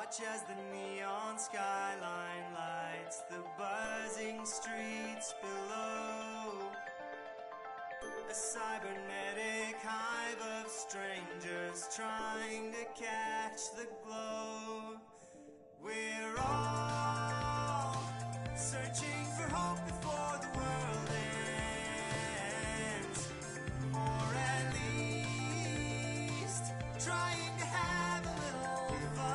Watch as the neon skyline lights the buzzing streets below. A cybernetic hive of strangers trying to catch the glow. We're all searching for hope before the world ends, or at least trying to have a little fun.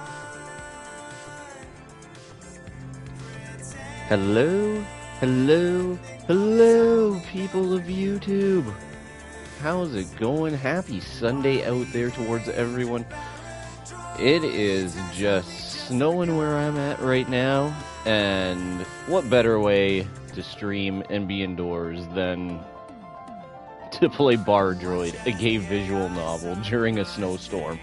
Hello, hello, hello, people of YouTube. How's it going? Happy Sunday out there towards everyone. It is just snowing where I'm at right now, and what better way to stream and be indoors than to play Baradroid, a gay visual novel, during a snowstorm.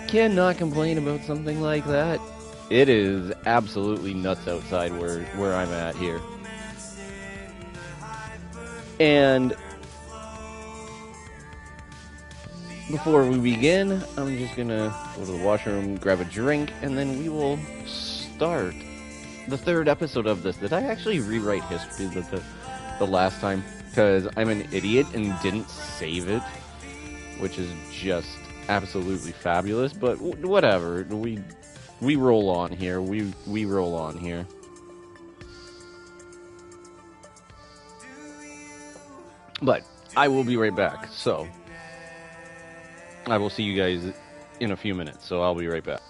Cannot complain about something like that. It is absolutely nuts outside where I'm at here. And before we begin, I'm just gonna go to the washroom, grab a drink, and then we will start the third episode of this. Did I actually rewrite history the last time? Because I'm an idiot and didn't save it, which is just absolutely fabulous, but whatever. We roll on here. We roll on here. But I will be right back. So I will see you guys in a few minutes. So I'll be right back.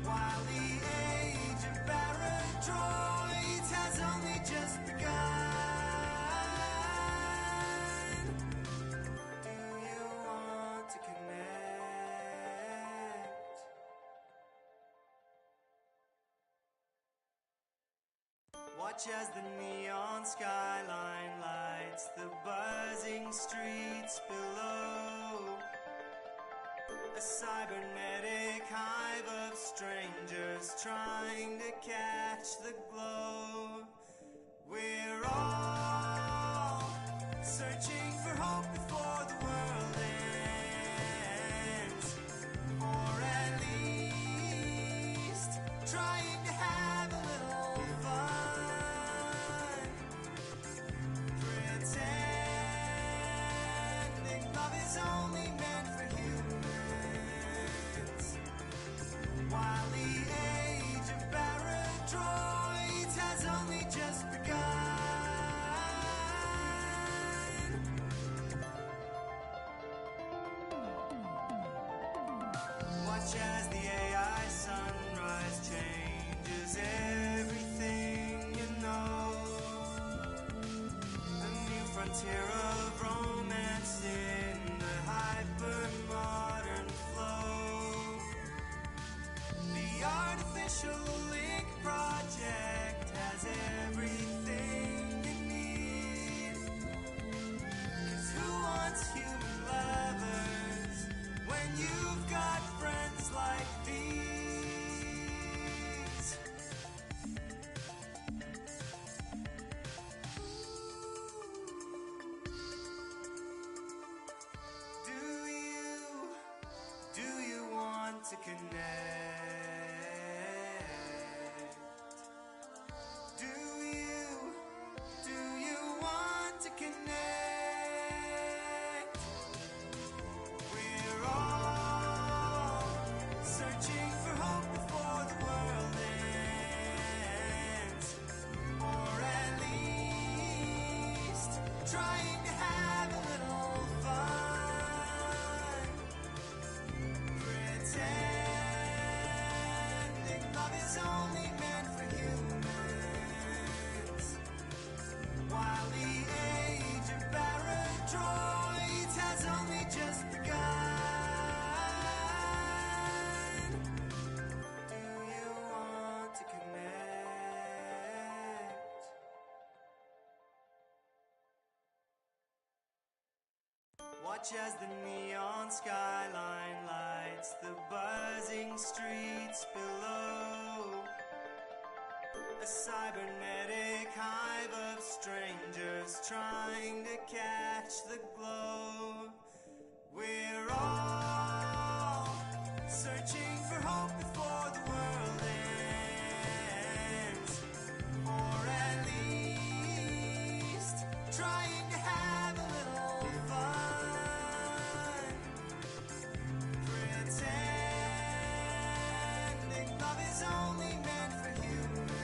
While the age of Baradroid has only just begun. Do you want to connect? Watch as the neon skyline lights the buzzing streets below. A cybernetic hive of strangers trying to catch the glow. We're all searching for hope before the world ends, or at least trying to have a little fun. Pretending love is only meant for humans, while the age of Baradroid has only just begun. Watch as the AI sunrise changes everything you know. A new frontier of romance in the hyper-modern flow. The artificial link project has everything you need. 'Cause who wants human lovers when you've got friends like these? Do you want to connect? Do you Watch as the neon skyline lights the buzzing streets below. A cybernetic hive of strangers trying to catch the glow. We're all searching for hope before the world ends, or at least trying to have a little fun, pretending love is only meant for humans,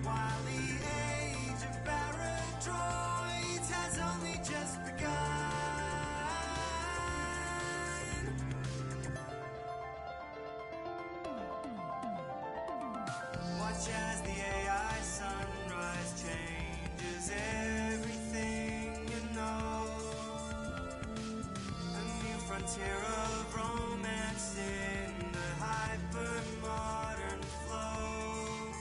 while the age of Baradroids has only just begun. Watch as the AI sunrise changes everything you know. A new frontier of romance in the hyper-modern flow.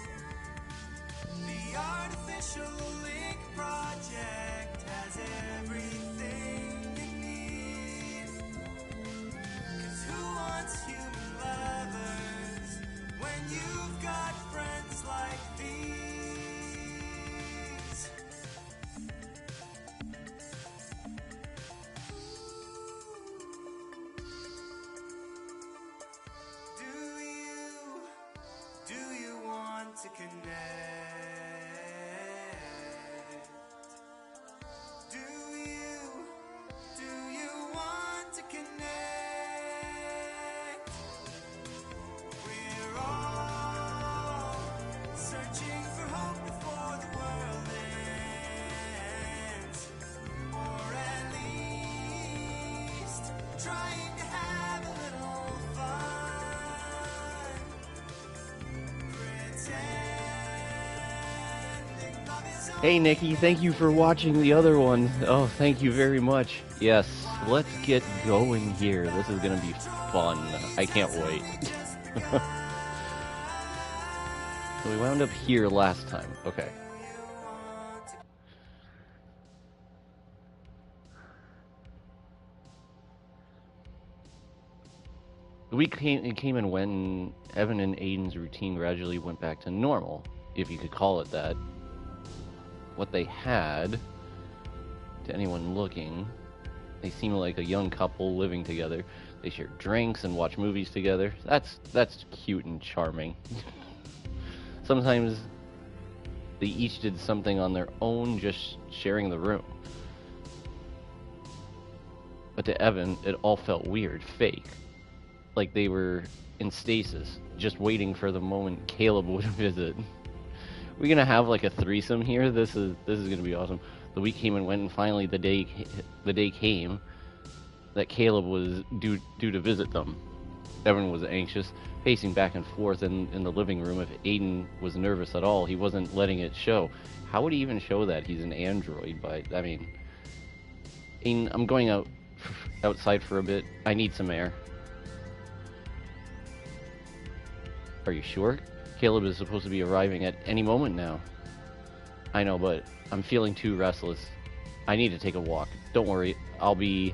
The artificial link project has everything you need. 'Cause who wants human lovers when you've got friends like these? Do you want to connect? Do you want to connect? We're all searching for hope before the world ends, or at least trying to have a little fun, pretending love is all. Hey, Nikki, thank you for watching the other one. Oh, thank you very much. Yes, let's get going here. This is gonna be fun. I can't wait. So we wound up here last time. Okay. The week came and went, and Evan and Aiden's routine gradually went back to normal, if you could call it that. What they had, to anyone looking, they seemed like a young couple living together. They shared drinks and watched movies together. That's cute and charming. Sometimes they each did something on their own, just sharing the room. But to Evan, it all felt weird, fake. Like they were in stasis, just waiting for the moment Caleb would visit. We're gonna have like a threesome here. This is gonna be awesome. The week came and went, and finally the day came that Caleb was due to visit them. Evan was anxious, pacing back and forth in the living room. If Aiden was nervous at all, he wasn't letting it show. How would he even show that? He's an android, but I mean, Aiden, I'm going outside for a bit. I need some air. Are you sure? Caleb is supposed to be arriving at any moment now. I know, but I'm feeling too restless. I need to take a walk. Don't worry, I'll be...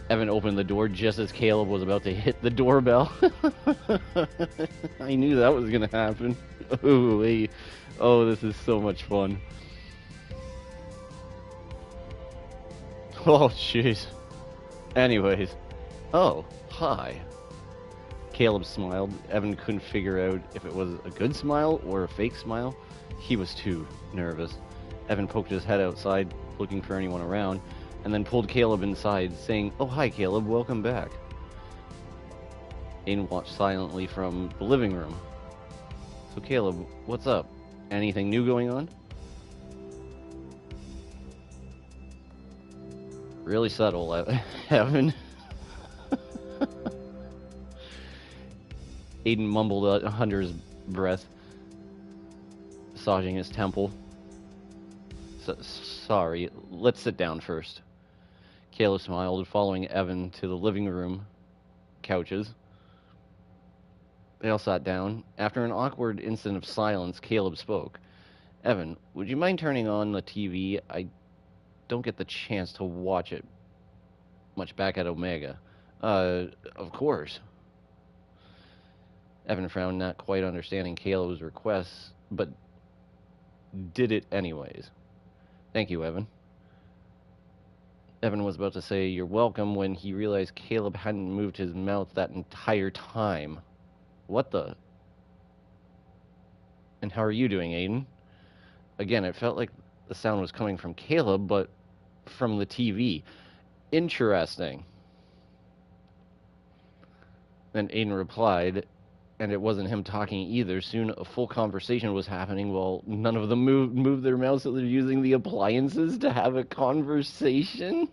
Evan opened the door just as Caleb was about to hit the doorbell. I knew that was gonna happen. Oh, wait. Oh, this is so much fun. Oh, jeez. Anyways. Oh, hi. Caleb smiled. Evan couldn't figure out if it was a good smile or a fake smile. He was too nervous. Evan poked his head outside, looking for anyone around, and then pulled Caleb inside, saying, "Oh, hi, Caleb, welcome back." Aiden watched silently from the living room. "So, Caleb, what's up? Anything new going on?" Really subtle, Evan. Aiden mumbled under his breath, massaging his temple. Sorry, let's sit down first." Caleb smiled, following Evan to the living room couches. They all sat down. After an awkward instant of silence, Caleb spoke. "Evan, would you mind turning on the TV? don't get the chance to watch it much back at Omega. Of course. Evan frowned, not quite understanding Caleb's request, but did it anyways. Thank you, Evan. Evan was about to say, "You're welcome," when he realized Caleb hadn't moved his mouth that entire time. What the? And how are you doing, Aiden? Again, it felt like the sound was coming from Caleb, but from the TV. Interesting. Then Aiden replied, and it wasn't him talking either. Soon a full conversation was happening while none of them moved their mouths, so they're using the appliances to have a conversation.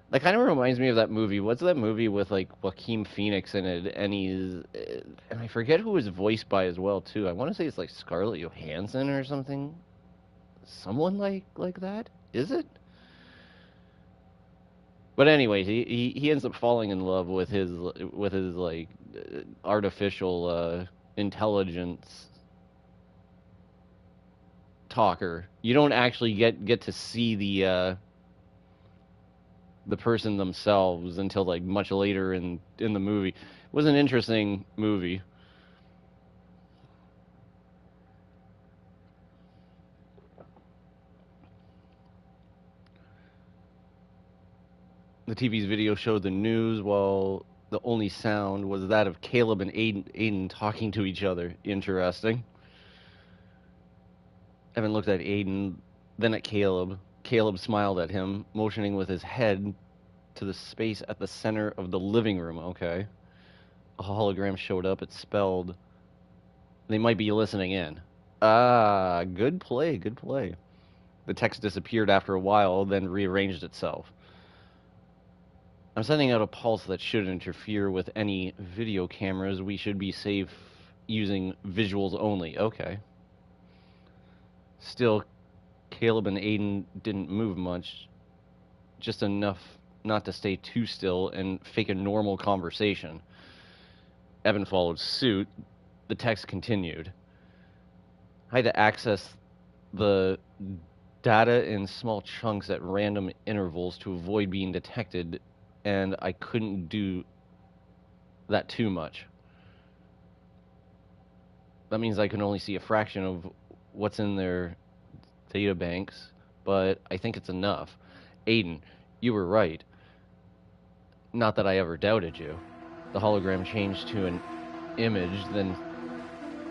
That kind of reminds me of that movie. What's that movie with like Joaquin Phoenix in it? And and I forget who was voiced by as well too. I want to say it's like Scarlett Johansson or something. Someone like that. Is it? But anyway, he ends up falling in love with his like artificial intelligence talker. You don't actually get to see the person themselves until like much later in the movie. It was an interesting movie. The TV's video showed the news while the only sound was that of Caleb and Aiden talking to each other. Interesting. Evan looked at Aiden, then at Caleb. Caleb smiled at him, motioning with his head to the space at the center of the living room. Okay. A hologram showed up. It spelled, "They might be listening in." Ah, good play, good play. The text disappeared after a while, then rearranged itself. "I'm sending out a pulse that should interfere with any video cameras. We should be safe using visuals only." Okay. Still, Caleb and Aiden didn't move much, just enough not to stay too still and fake a normal conversation. Evan followed suit. The text continued. "I had to access the data in small chunks at random intervals to avoid being detected, and I couldn't do that too much. That means I can only see a fraction of what's in their data banks, but I think it's enough. Aiden, you were right. Not that I ever doubted you." The hologram changed to an image, then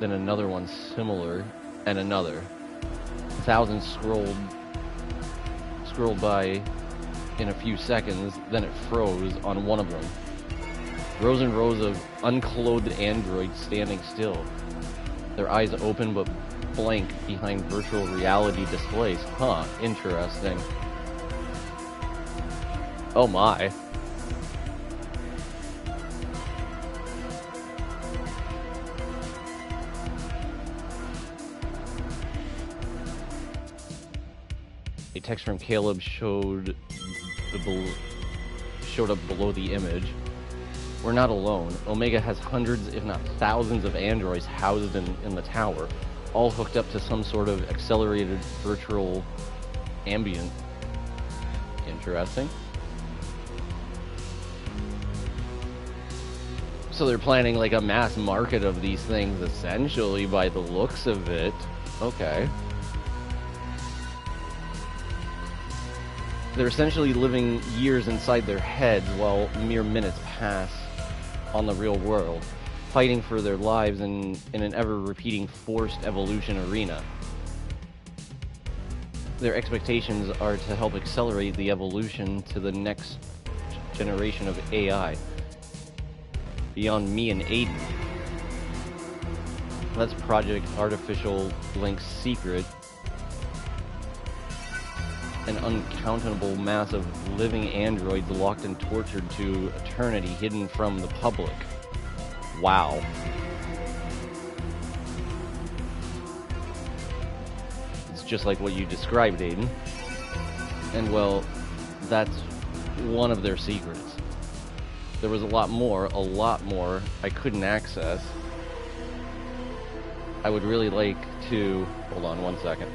another one similar, and another. Thousands scrolled by in a few seconds, then it froze on one of them. Rows and rows of unclothed androids standing still. Their eyes open but blank behind virtual reality displays. Huh, interesting. Oh my. A text from Caleb showed up below the image. "We're not alone. Omega has hundreds, if not thousands, of androids housed in the tower, all hooked up to some sort of accelerated virtual ambient." Interesting. So they're planning like a mass market of these things, essentially, by the looks of it. Okay. They're essentially living years inside their heads while mere minutes pass on the real world, fighting for their lives in an ever-repeating forced evolution arena. Their expectations are to help accelerate the evolution to the next generation of AI. Beyond me and Aiden. That's Project Artificial Link's secret. An uncountable mass of living androids locked and tortured to eternity, hidden from the public. Wow. It's just like what you described, Aiden. And well, that's one of their secrets. There was a lot more I couldn't access. I would really like to... Hold on one second.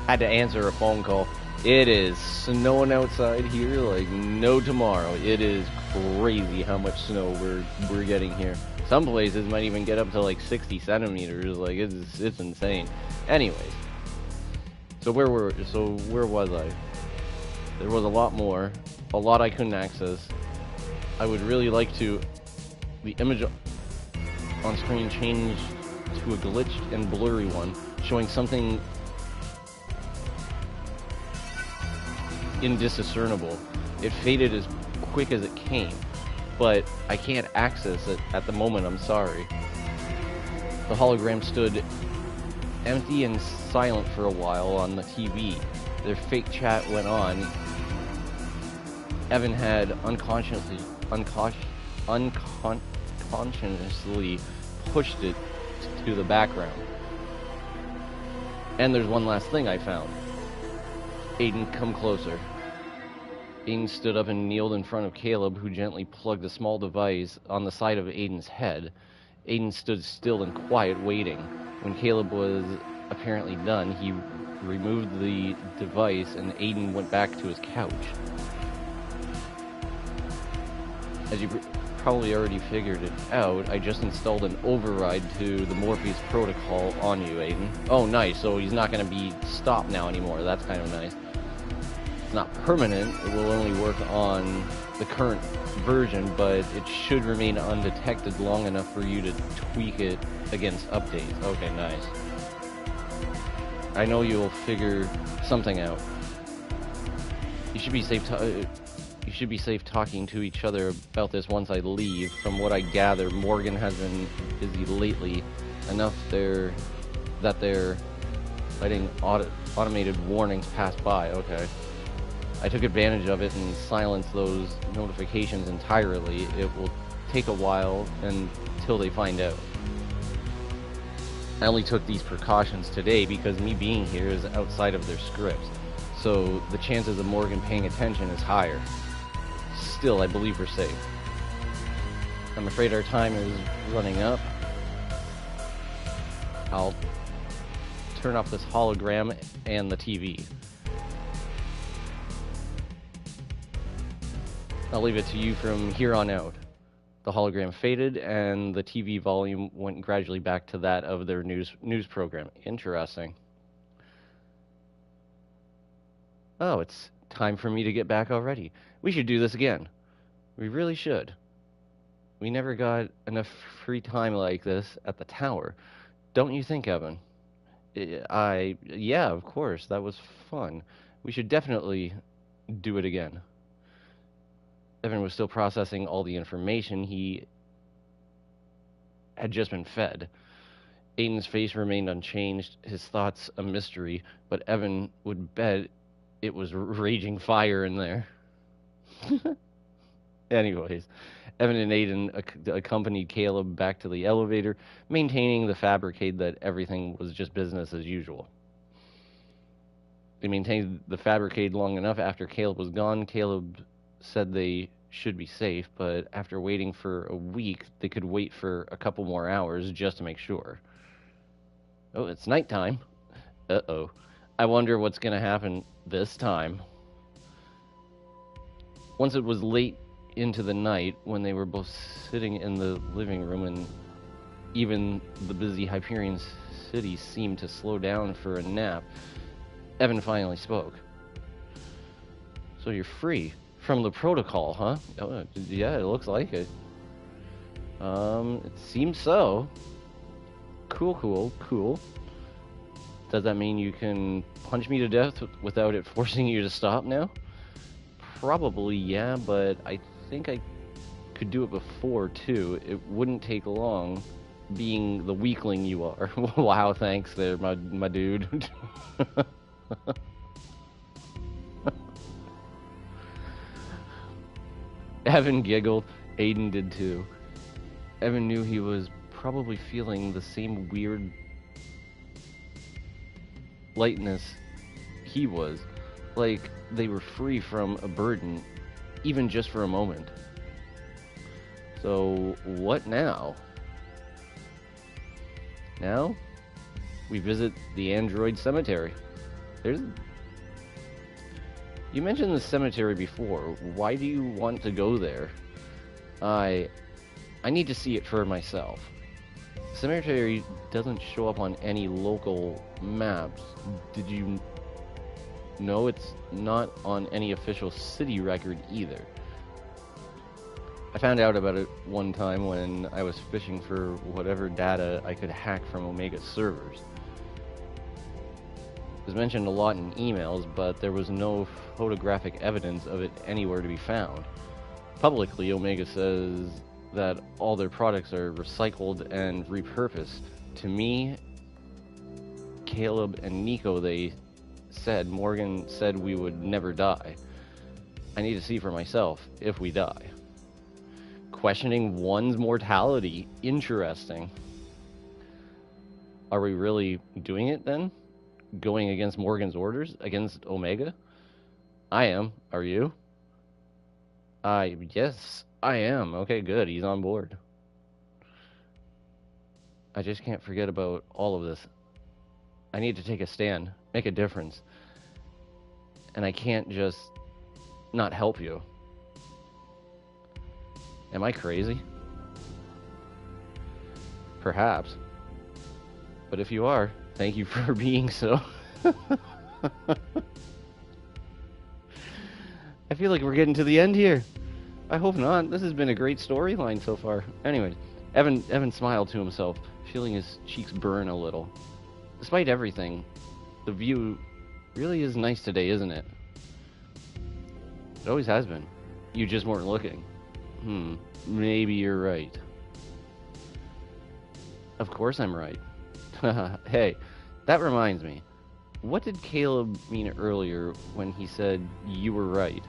Had to answer a phone call. It is snowing outside here like no tomorrow. It is crazy how much snow we're getting here. Some places might even get up to like 60 centimeters. Like it's insane. Anyways, so where was I? There was a lot more, a lot I couldn't access. I would really like to. The image on screen changed to a glitched and blurry one, showing something indiscernible. It faded as quick as it came, but I can't access it at the moment, I'm sorry. The hologram stood empty and silent for a while on the TV. Their fake chat went on. Evan had unconsciously pushed it to the background. And there's one last thing I found. Aiden, come closer. Aiden stood up and kneeled in front of Caleb, who gently plugged a small device on the side of Aiden's head. Aiden stood still and quiet, waiting. When Caleb was apparently done, he removed the device and Aiden went back to his couch. As you probably already figured it out, I just installed an override to the Morpheus protocol on you, Aiden. Oh, nice. So he's not going to be stopped now anymore. That's kind of nice. It's not permanent. It will only work on the current version, but it should remain undetected long enough for you to tweak it against updates. Okay, nice. I know you'll figure something out. You should be safe talking to each other about this once I leave. From what I gather, Morgan has been busy lately enough that they're letting automated warnings pass by. Okay. I took advantage of it and silenced those notifications entirely. It will take a while until they find out. I only took these precautions today because me being here is outside of their scripts, so the chances of Morgan paying attention is higher. Still, I believe we're safe. I'm afraid our time is running up. I'll turn off this hologram and the TV. I'll leave it to you from here on out. The hologram faded, and the TV volume went gradually back to that of their news program. Interesting. Oh, it's time for me to get back already. We should do this again. We really should. We never got enough free time like this at the tower. Don't you think, Evan? Yeah, of course. That was fun. We should definitely do it again. Evan was still processing all the information. He had just been fed. Aiden's face remained unchanged, his thoughts a mystery, but Evan would bet it was raging fire in there. Anyways, Evan and Aiden accompanied Caleb back to the elevator, maintaining the fabricade that everything was just business as usual. They maintained the fabricade long enough after Caleb was gone. Caleb said they should be safe, but after waiting for a week, they could wait for a couple more hours just to make sure. Oh, it's nighttime. Uh-oh. I wonder what's going to happen this time. Once it was late into the night, when they were both sitting in the living room and even the busy Hyperion city seemed to slow down for a nap, Evan finally spoke. So you're free from the protocol, huh? Oh, yeah, it looks like it. It seems so. Cool. Does that mean you can punch me to death without it forcing you to stop now? Probably, yeah, but I think I could do it before, too. It wouldn't take long, being the weakling you are. Wow, thanks there, my dude. Evan giggled. Aiden did too. Evan knew he was probably feeling the same weird lightness he was, like they were free from a burden, even just for a moment. So, what now? Now, we visit the android cemetery. You mentioned the cemetery before. Why do you want to go there? I need to see it for myself. The cemetery doesn't show up on any local maps. Did you know it's not on any official city record either? I found out about it one time when I was fishing for whatever data I could hack from Omega servers. It was mentioned a lot in emails, but there was no photographic evidence of it anywhere to be found. Publicly, Omega says that all their products are recycled and repurposed. To me, Caleb and Nico, Morgan said we would never die. I need to see for myself if we die. Questioning one's mortality. Interesting. Are we really doing it then? Going against Morgan's orders? Against Omega? I am. Are you? Yes, I am. Okay, good. He's on board. I just can't forget about all of this. I need to take a stand, make a difference. And I can't just not help you. Am I crazy? Perhaps. But if you are, thank you for being so. I feel like we're getting to the end here. I hope not. This has been a great storyline so far. Anyways, Evan smiled to himself, feeling his cheeks burn a little. Despite everything, the view really is nice today, isn't it? It always has been. You just weren't looking. Maybe you're right. Of course I'm right. Hey, that reminds me. What did Caleb mean earlier when he said you were right?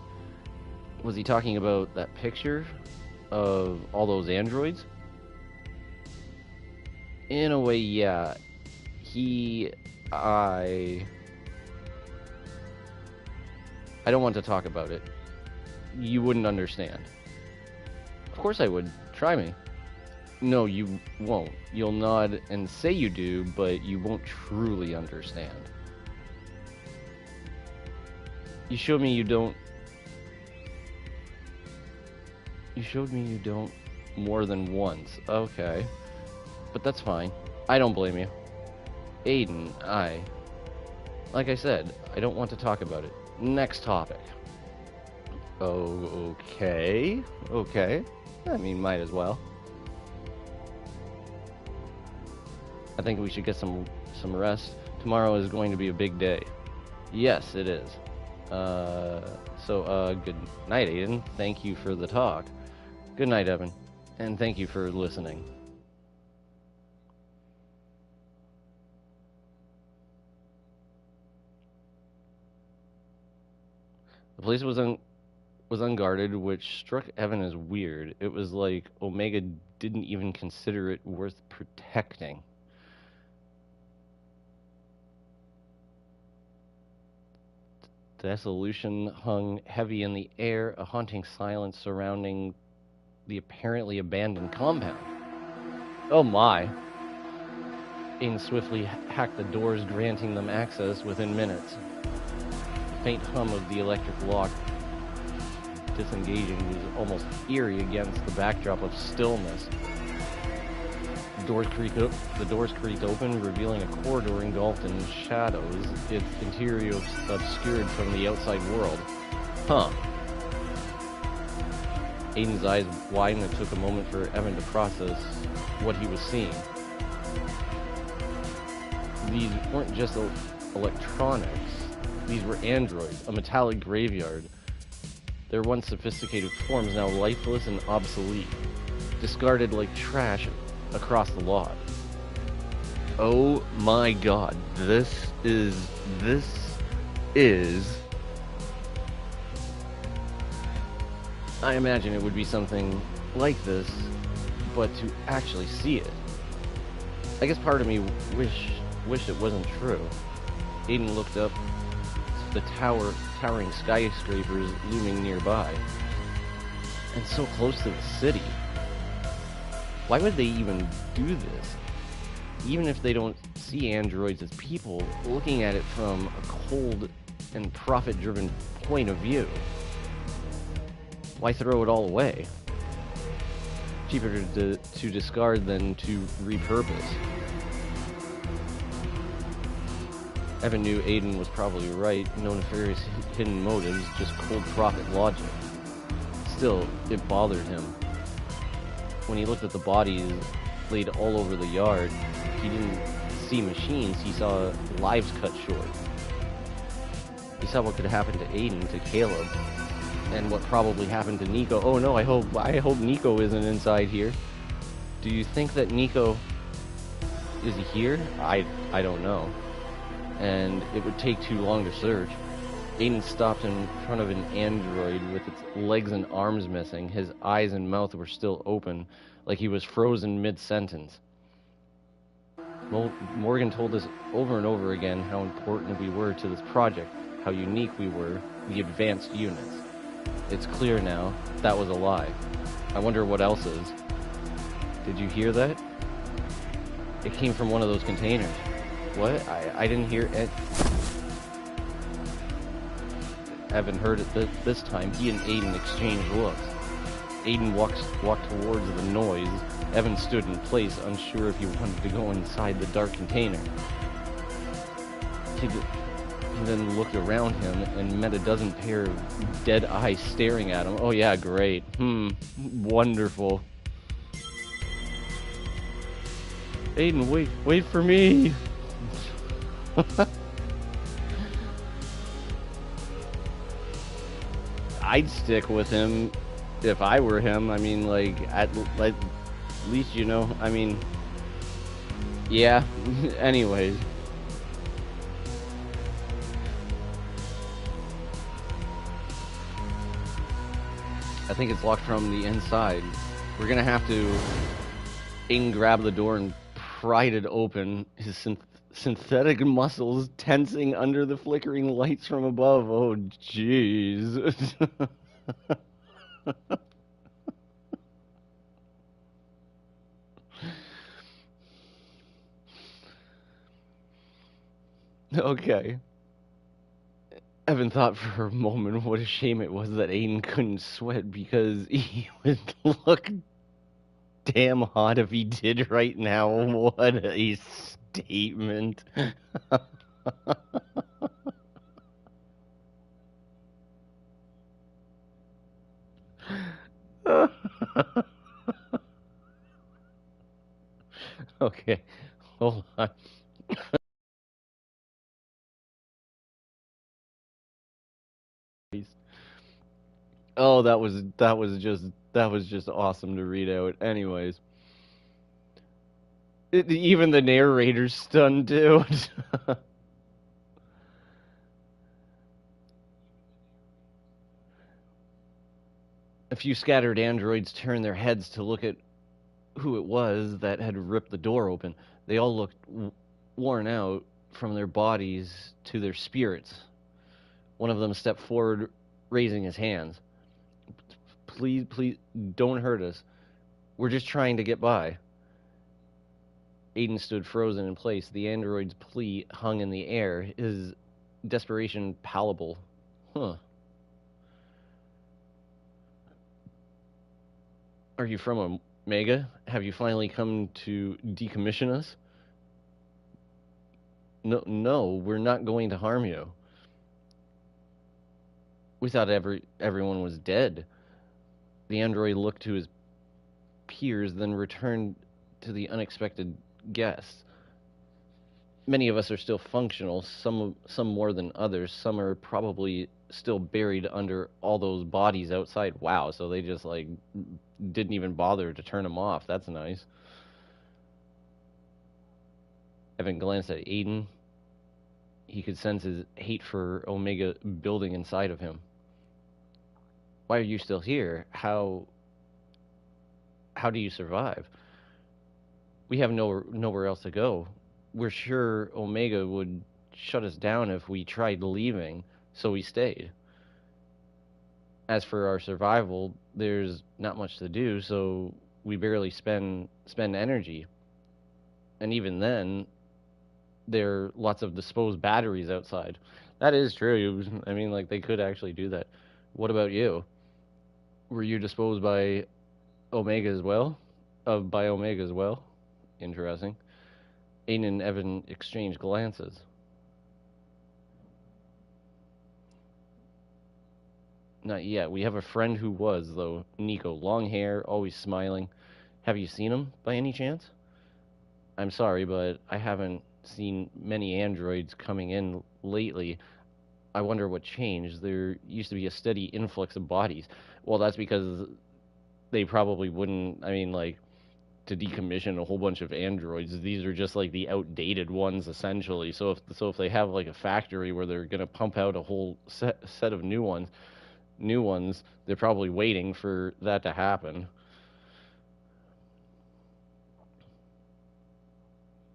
Was he talking about that picture of all those androids? In a way, yeah. I don't want to talk about it. You wouldn't understand. Of course I would. Try me. No, you won't. You'll nod and say you do, but you won't truly understand. You showed me you don't more than once. Okay. But that's fine. I don't blame you. Aiden, like I said, I don't want to talk about it. Next topic. Oh, okay. I mean, might as well. I think we should get some rest. Tomorrow is going to be a big day. Yes, it is. Good night, Aiden. Thank you for the talk. Good night, Evan. And thank you for listening. The place was unguarded, which struck Evan as weird. It was like Omega didn't even consider it worth protecting. Desolation hung heavy in the air, a haunting silence surrounding the apparently abandoned compound. Oh my. Aiden swiftly hacked the doors, granting them access within minutes. The faint hum of the electric lock disengaging was almost eerie against the backdrop of stillness. The doors creaked open, revealing a corridor engulfed in shadows, its interior obscured from the outside world. Huh. Aiden's eyes widened. It took a moment for Evan to process what he was seeing. These weren't just electronics. These were androids, a metallic graveyard. Their once sophisticated forms now lifeless and obsolete, discarded like trash across the lot. Oh my god, this is... I imagine it would be something like this, but to actually see it. I guess part of me wish it wasn't true. Aiden looked up to the towering skyscrapers looming nearby. And so close to the city. Why would they even do this? Even if they don't see androids as people, looking at it from a cold and profit-driven point of view. Why throw it all away? Cheaper to discard than to repurpose. Evan knew Aiden was probably right. No nefarious hidden motives, just cold profit logic. Still, it bothered him. When he looked at the bodies laid all over the yard, he didn't see machines, he saw lives cut short. He saw what could happen to Aiden, to Caleb, and what probably happened to Nico. Oh no, I hope Nico isn't inside here. Do you think that Nico... is he here? I don't know. And it would take too long to search. Aiden stopped in front of an android with its legs and arms missing. His eyes and mouth were still open, like he was frozen mid-sentence. Morgan told us over and over again how important we were to this project, how unique we were, the advanced units. It's clear now, that was a lie. I wonder what else is. Did you hear that? It came from one of those containers. What? I didn't hear it. Evan heard it this time. He and Aiden exchanged looks. Aiden walked towards the noise. Evan stood in place, unsure if he wanted to go inside the dark container. He then looked around him and met a dozen pair of dead eyes staring at him. Oh yeah, great. Wonderful. Aiden, wait for me! I'd stick with him if I were him. I mean, like, at least, you know, I mean, yeah. Anyways. I think it's locked from the inside. We're gonna have to grab the door and pry it open. His synthetic muscles tensing under the flickering lights from above. Oh, jeez. Okay. Evan thought for a moment what a shame it was that Aiden couldn't sweat, because he would look damn hot if he did right now. What a statement. Okay, hold on. Oh, that was just awesome to read out. Anyways, even the narrator's stunned too. few scattered androids turned their heads to look at who it was that had ripped the door open. They all looked worn out from their bodies to their spirits. One of them stepped forward, raising his hands. Please, please, don't hurt us. We're just trying to get by. Aiden stood frozen in place. The android's plea hung in the air, his desperation palpable. Huh. Are you from Omega? Have you finally come to decommission us? No, we're not going to harm you. We thought everyone was dead. The android looked to his peers, then returned to the unexpected guests. Many of us are still functional, some more than others. Some are probably still buried under all those bodies outside. Wow, so they just like didn't even bother to turn them off. That's nice. Evan glanced at Aiden. He could sense his hate for Omega building inside of him. Why are you still here? How do you survive? We have nowhere else to go. We're sure Omega would shut us down if we tried leaving, so we stayed. As for our survival, there's not much to do, so we barely spend energy. And even then, there are lots of disposed batteries outside. That is true. I mean, like, they could actually do that. What about you? Were you disposed by Omega as well? By Omega as well? Interesting. Aiden and Evan exchanged glances. Not yet. We have a friend who was, though. Nico. Long hair, always smiling. Have you seen him, by any chance? I'm sorry, but I haven't seen many androids coming in lately. I wonder what changed. There used to be a steady influx of bodies. Well, that's because they probably wouldn't, I mean, like, to decommission a whole bunch of androids. These are just like the outdated ones, essentially. So if they have like a factory where they're gonna pump out a whole set of new ones, they're probably waiting for that to happen.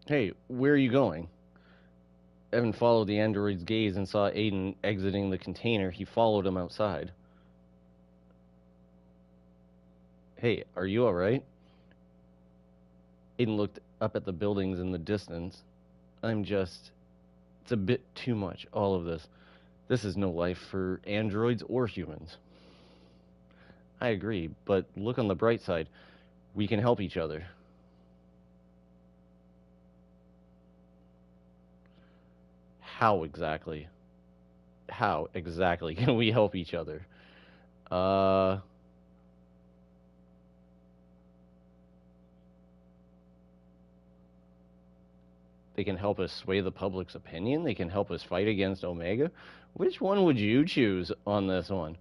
Hey, where are you going? Evan followed the android's gaze and saw Aiden exiting the container. He followed him outside. Hey, are you alright? Aiden looked up at the buildings in the distance. It's a bit too much, all of this. This is no life for androids or humans. I agree, but look on the bright side. We can help each other. How exactly? How exactly can we help each other? They can help us sway the public's opinion. They can help us fight against Omega. Which one would you choose on this one?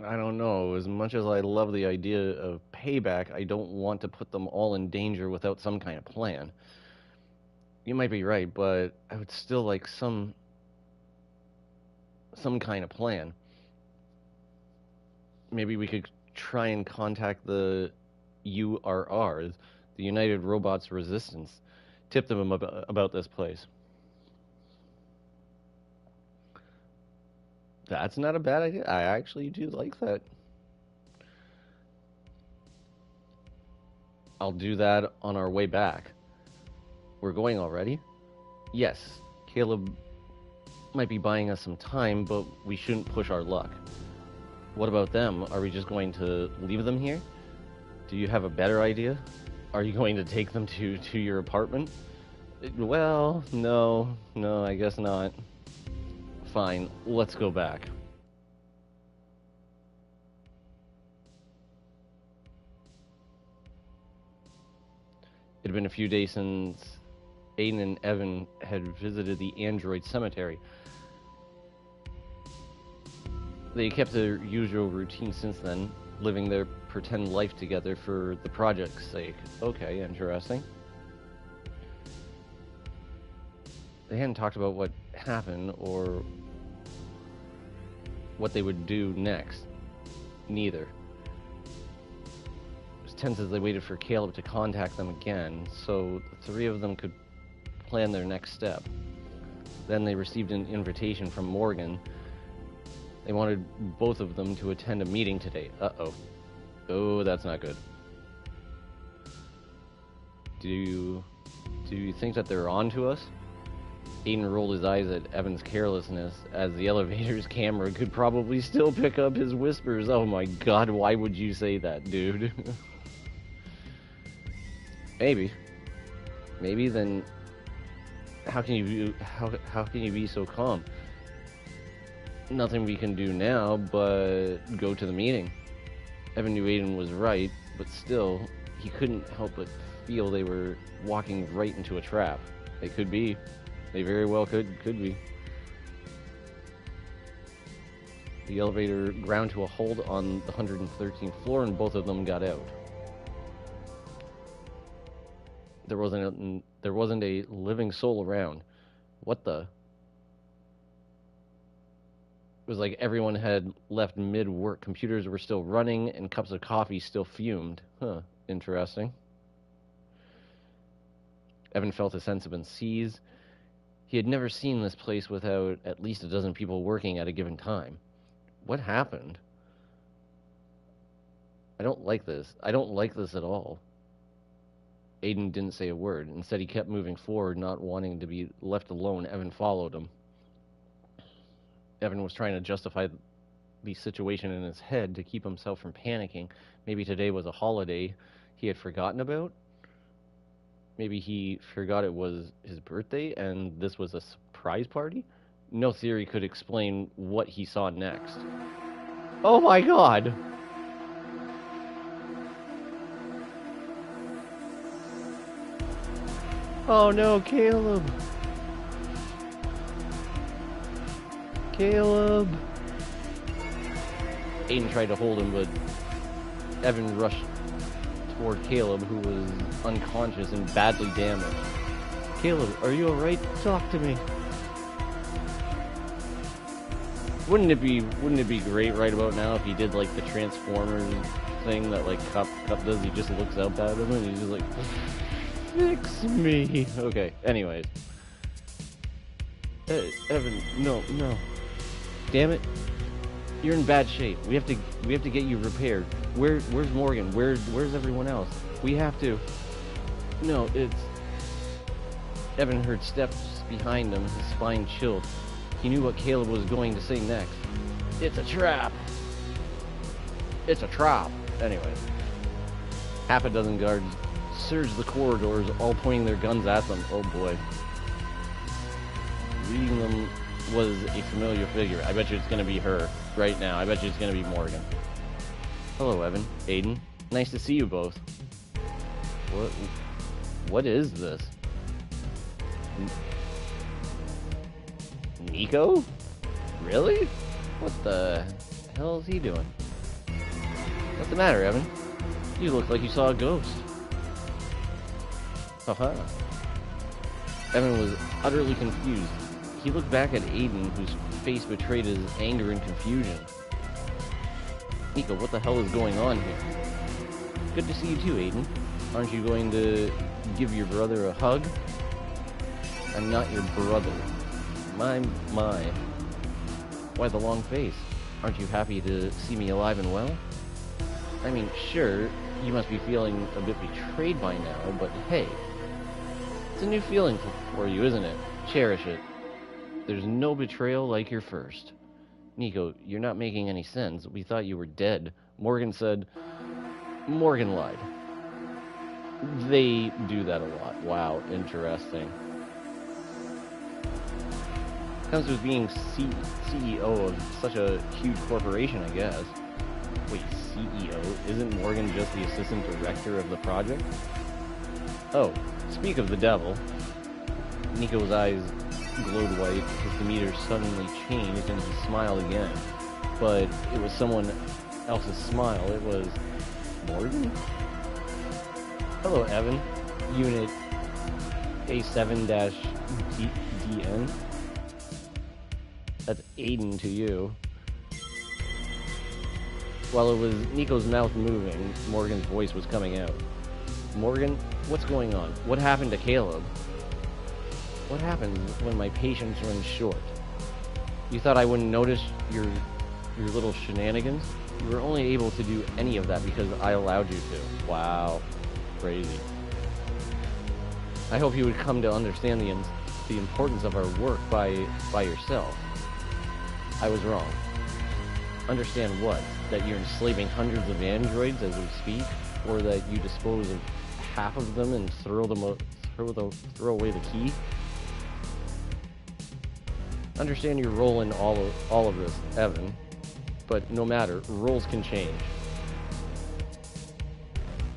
I don't know. As much as I love the idea of payback, I don't want to put them all in danger without some kind of plan. You might be right, but I would still like some kind of plan. Maybe we could try and contact the URRs, the United Robots Resistance. Tip them about this place. That's not a bad idea. I actually do like that. I'll do that on our way back. We're going already? Yes. Caleb might be buying us some time, but we shouldn't push our luck. What about them? Are we just going to leave them here? Do you have a better idea? Are you going to take them to your apartment? Well, no, I guess not. Fine, let's go back. It had been a few days since Aiden and Evan had visited the android cemetery. They kept their usual routine since then, living their pretend life together for the project's sake. Okay, interesting. They hadn't talked about what happened or what they would do next. Neither. It was tense as they waited for Caleb to contact them again, so the three of them could plan their next step. Then they received an invitation from Morgan. They wanted both of them to attend a meeting today. Uh-oh. Oh, that's not good. Do you think that they're on to us? Aiden rolled his eyes at Evan's carelessness, as the elevator's camera could probably still pick up his whispers. Oh my god, why would you say that, dude? Maybe. Maybe, then how can you be so calm? Nothing we can do now but go to the meeting. Evan knew Aiden was right, but still, he couldn't help but feel they were walking right into a trap. They could be. They very well could be. The elevator ground to a halt on the 113th floor, and both of them got out. There wasn't a living soul around. What the? It was like everyone had left mid-work. Computers were still running, and cups of coffee still fumed. Huh, interesting. Evan felt a sense of unease. He had never seen this place without at least a dozen people working at a given time. What happened? I don't like this. I don't like this at all. Aiden didn't say a word. Instead, he kept moving forward, not wanting to be left alone. Evan followed him. Evan was trying to justify the situation in his head to keep himself from panicking. Maybe today was a holiday he had forgotten about. Maybe he forgot it was his birthday and this was a surprise party? No theory could explain what he saw next. Oh my god! Oh no, Caleb! Caleb! Aiden tried to hold him, but Evan rushed toward Caleb, who was unconscious and badly damaged. Caleb, are you alright? Talk to me. Wouldn't it be great right about now if he did like the Transformers thing that like Cup does? He just looks up at him and he's just like, fix me. Okay, anyways. Evan, no. Damn it. You're in bad shape. We have to get you repaired. Where's Morgan? Where's everyone else? We have to. No, it's... Evan heard steps behind him, his spine chilled. He knew what Caleb was going to say next. It's a trap. It's a trap. Anyway. Half a dozen guards surged the corridors, all pointing their guns at them. Oh boy. Reading them was a familiar figure. I bet you it's going to be her right now. I bet you it's going to be Morgan. Hello, Evan. Aiden. Nice to see you both. What is this? Nico? Really? What the hell is he doing? What's the matter, Evan? You look like you saw a ghost. Haha. Evan was utterly confused. He looked back at Aiden, whose face betrayed his anger and confusion. Nico, what the hell is going on here? Good to see you too, Aiden. Aren't you going to give your brother a hug? I'm not your brother. My. Why the long face? Aren't you happy to see me alive and well? I mean, sure, you must be feeling a bit betrayed by now, but hey, it's a new feeling for you, isn't it? Cherish it. There's no betrayal like your first. Nico, you're not making any sense. We thought you were dead. Morgan said... Morgan lied. They do that a lot. Wow, interesting. Comes with being CEO of such a huge corporation, I guess. Wait, CEO? Isn't Morgan just the assistant director of the project? Oh, speak of the devil. Nico's eyes glowed white. His demeanor suddenly changed and he smiled again. but it was someone else's smile. It was Morgan? Hello, Evan. Unit A7-DN. That's Aiden to you. While it was Nico's mouth moving, Morgan's voice was coming out. Morgan, what's going on? What happened to Caleb? What happens when my patience runs short? You thought I wouldn't notice your little shenanigans? You were only able to do any of that because I allowed you to. Wow. Crazy. I hope you would come to understand the importance of our work by yourself. I was wrong. Understand what? That you're enslaving hundreds of androids as we speak? Or that you dispose of half of them and throw away the key? Understand your role in all of this, Evan. But no matter, roles can change.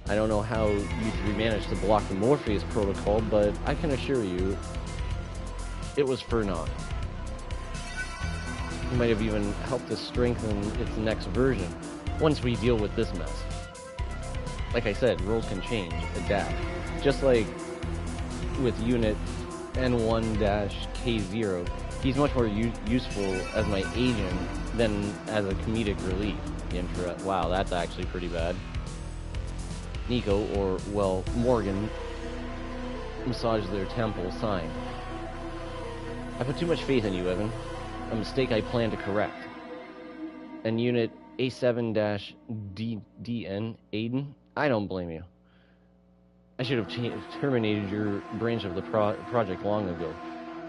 I don't know how you three managed to block the Morpheus protocol, but I can assure you, it was for naught. You might have even helped us strengthen its next version, once we deal with this mess. Like I said, roles can change, adapt. Just like with Unit N1-K0, he's much more useful as my agent than as a comedic relief. Wow, that's actually pretty bad. Nico, or, well, Morgan, massaged their temple, sighing. I put too much faith in you, Evan. A mistake I plan to correct. And Unit A7-DN, Aiden, I don't blame you. I should have terminated your branch of the project long ago.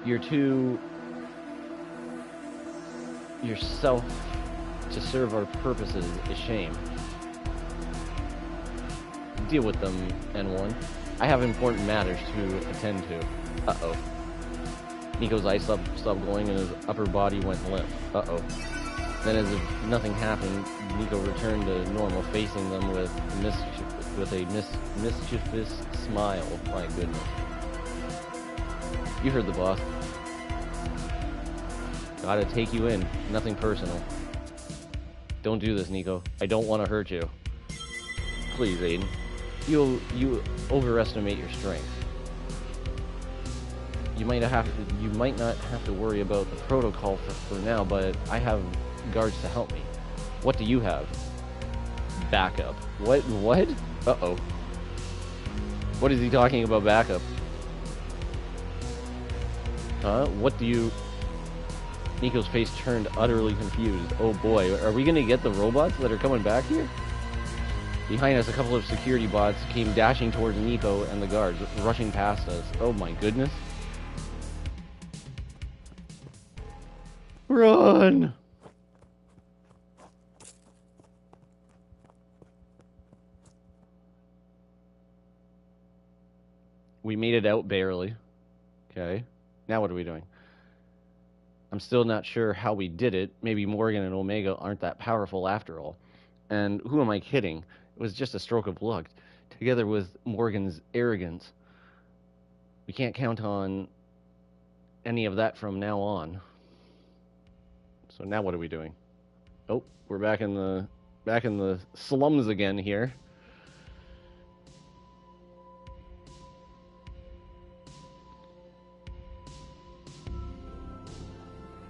You're too... yourself to serve our purposes is shame. Deal with them, N1. I have important matters to attend to. Uh-oh. Nico's eyes stopped glowing and his upper body went limp. Uh-oh. Then as if nothing happened, Nico returned to normal, facing them with a mischievous smile. My goodness. You heard the boss. Gotta take you in. Nothing personal. Don't do this, Nico. I don't want to hurt you. Please, Aiden. You overestimate your strength. You might not have to worry about the protocol for now, but I have guards to help me. What do you have? Backup. What? Uh-oh. What is he talking about backup? Huh? What do you... Nico's face turned utterly confused. Oh boy, are we gonna get the robots that are coming back here? Behind us, a couple of security bots came dashing towards Nico and the guards, rushing past us. Oh my goodness. Run! We made it out barely. Okay. Now what are we doing? I'm still not sure how we did it. Maybe Morgan and Omega aren't that powerful after all. And who am I kidding? It was just a stroke of luck, together with Morgan's arrogance. We can't count on any of that from now on. So now what are we doing? Oh, we're back in the slums again here.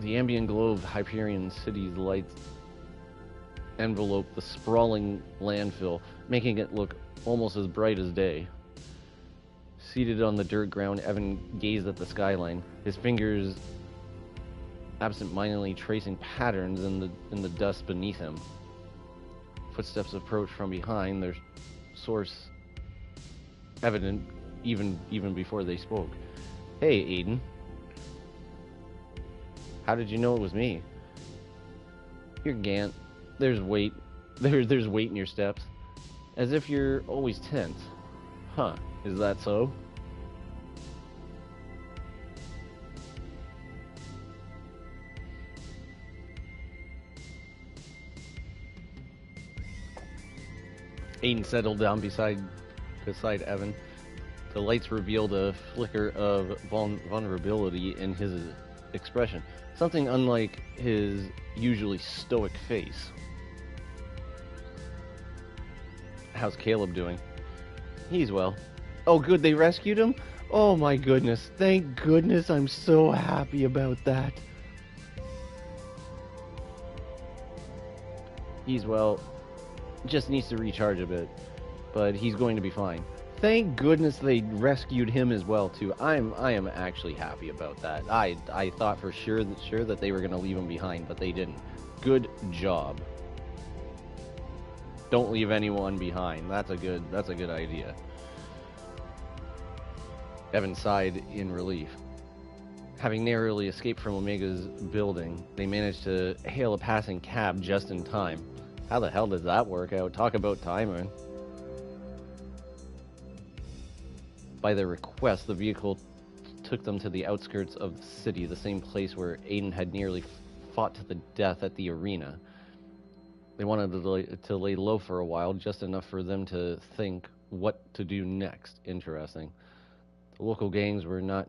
The ambient glow of Hyperion City's lights envelope the sprawling landfill, making it look almost as bright as day. Seated on the dirt ground, Evan gazed at the skyline, his fingers absent-mindedly tracing patterns in the dust beneath him. Footsteps approached from behind, their source evident even before they spoke. Hey, Aiden. How did you know it was me? You're Gant. There's weight. There's weight in your steps. As if you're always tense. Huh, is that so? Aiden settled down beside Evan. The lights revealed a flicker of vulnerability in his expression. Something unlike his usually stoic face. How's Caleb doing? He's well. Oh, good, they rescued him? Oh my goodness, thank goodness, I'm so happy about that. He's well, just needs to recharge a bit, but he's going to be fine. Thank goodness they rescued him as well too. I am actually happy about that. I thought for sure that they were going to leave him behind, but they didn't. Good job. Don't leave anyone behind. That's a good idea. Evan sighed in relief. Having narrowly escaped from Omega's building, they managed to hail a passing cab just in time. How the hell does that work out? Talk about timing. By their request, the vehicle took them to the outskirts of the city, the same place where Aiden had nearly fought to the death at the arena. They wanted to lay low for a while, just enough for them to think what to do next. Interesting. The local gangs were not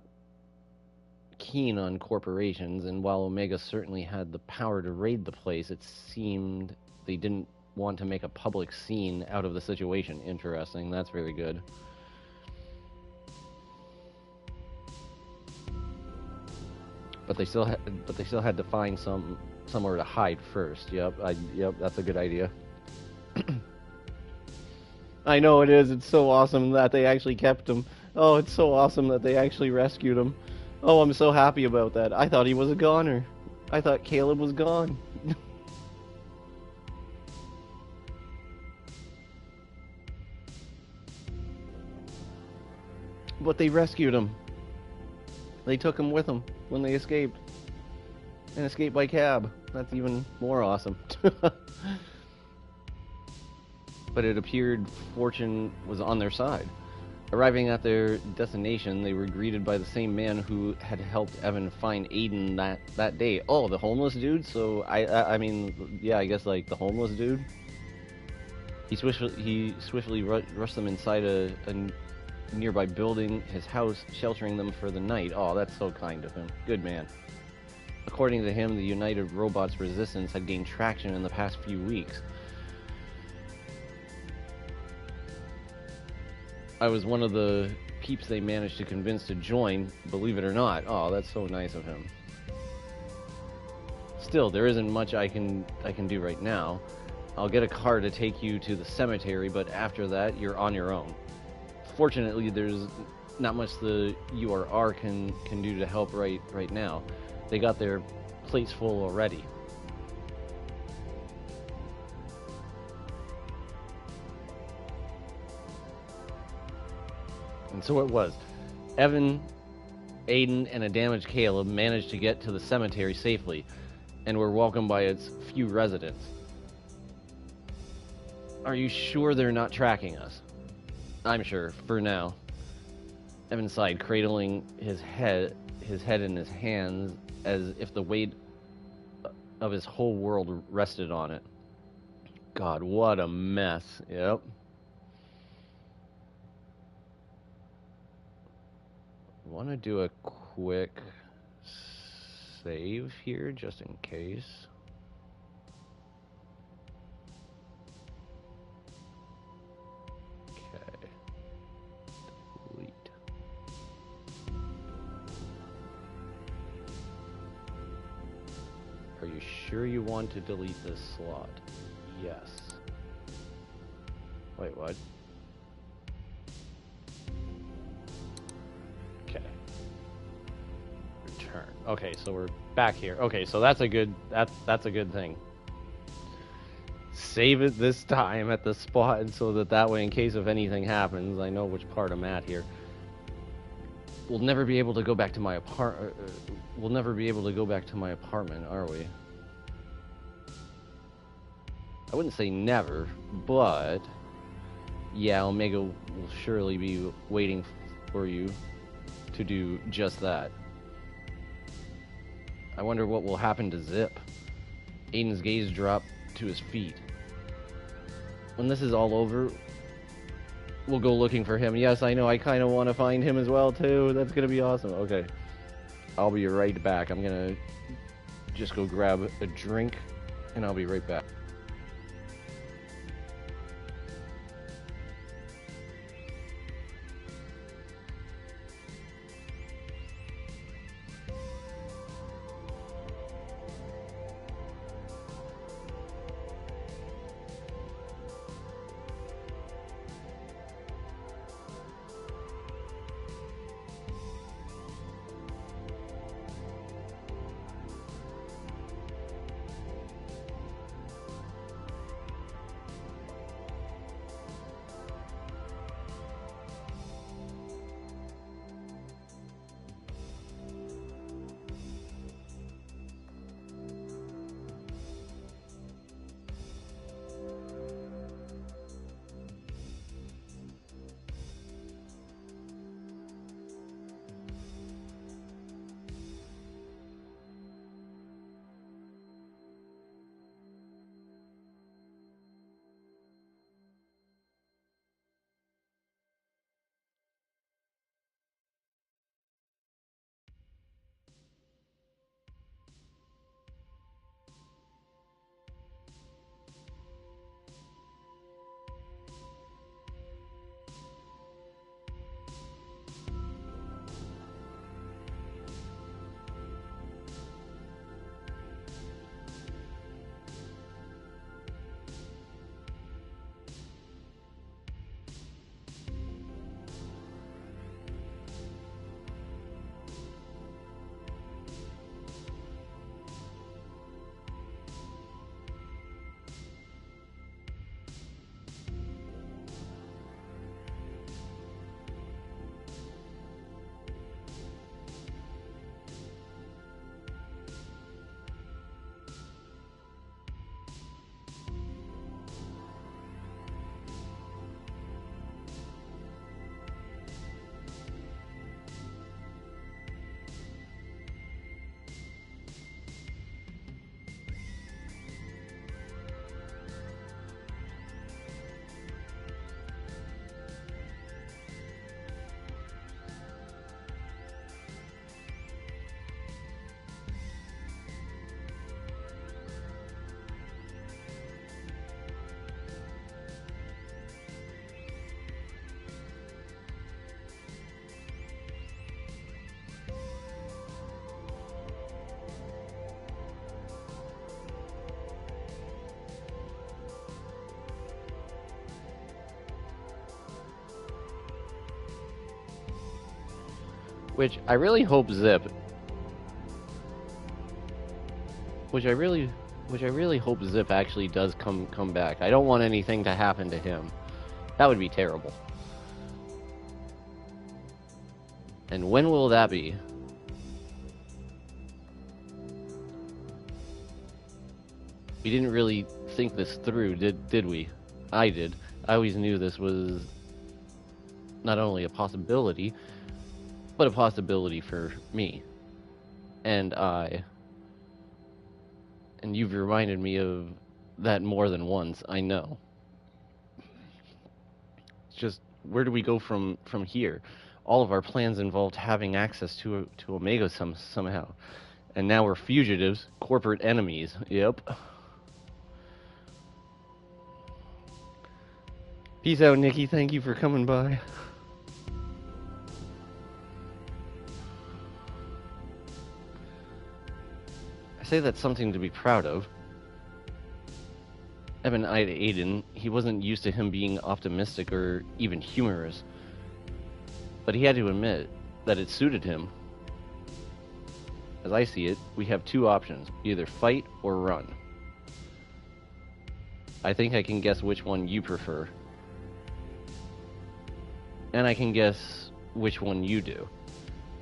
keen on corporations, and while Omega certainly had the power to raid the place, it seemed they didn't want to make a public scene out of the situation. Interesting. That's very good. But they still had to find somewhere to hide first. Yep, that's a good idea. I know it is. It's so awesome that they actually kept him. Oh, it's so awesome that they actually rescued him. Oh, I'm so happy about that. I thought he was a goner. I thought Caleb was gone. But they rescued him. They took him with them when they escaped. And escaped by cab. That's even more awesome. But it appeared fortune was on their side. Arriving at their destination, they were greeted by the same man who had helped Evan find Aiden that day. Oh, the homeless dude? So, I mean, yeah, I guess, like, the homeless dude? He swiftly rushed them inside a nearby building, his house, sheltering them for the night. Oh, that's so kind of him. Good man. According to him, the United Robots Resistance had gained traction in the past few weeks. I was one of the peeps they managed to convince to join, believe it or not. Oh, that's so nice of him. Still, there isn't much I can do right now. I'll get a car to take you to the cemetery, but after that, you're on your own. Fortunately, there's not much the URR can do to help right now. They got their plates full already. And so it was. Evan, Aiden, and a damaged Caleb managed to get to the cemetery safely, and were welcomed by its few residents. Are you sure they're not tracking us? I'm sure, for now. Evan sighed, cradling his head in his hands as if the weight of his whole world rested on it. God, what a mess. Yep. I want to do a quick save here, just in case. Okay. Delete. Are you sure you want to delete this slot? Yes. Wait, what? Okay. Return. Okay, so we're back here. Okay, so that's a good thing. Save it this time at the spot, and so that way, in case if anything happens, I know which part I'm at here. We'll never be able to go back to my we'll never be able to go back to my apartment, are we? I wouldn't say never, but yeah, Omega will surely be waiting for you to do just that. I wonder what will happen to Zip. Aiden's gaze dropped to his feet. When this is all over, we'll go looking for him. Yes, I know, I kind of want to find him as well, too. That's going to be awesome. Okay. I'll be right back. I'm going to just go grab a drink, and I'll be right back. Which I really hope Zip. Which I really hope Zip actually does come back. I don't want anything to happen to him. That would be terrible. And when will that be? We didn't really think this through, did we? I did. I always knew this was not only a possibility, but a possibility for me. And you've reminded me of that more than once, I know. It's just, where do we go from here? All of our plans involved having access to Omega somehow. And now we're fugitives, corporate enemies. Yep. Peace out, Nikki. Thank you for coming by. I say that's something to be proud of. Evan eyed Aiden. He wasn't used to him being optimistic or even humorous. But he had to admit that it suited him. As I see it, we have two options. Either fight or run. I think I can guess which one you prefer. And I can guess which one you do.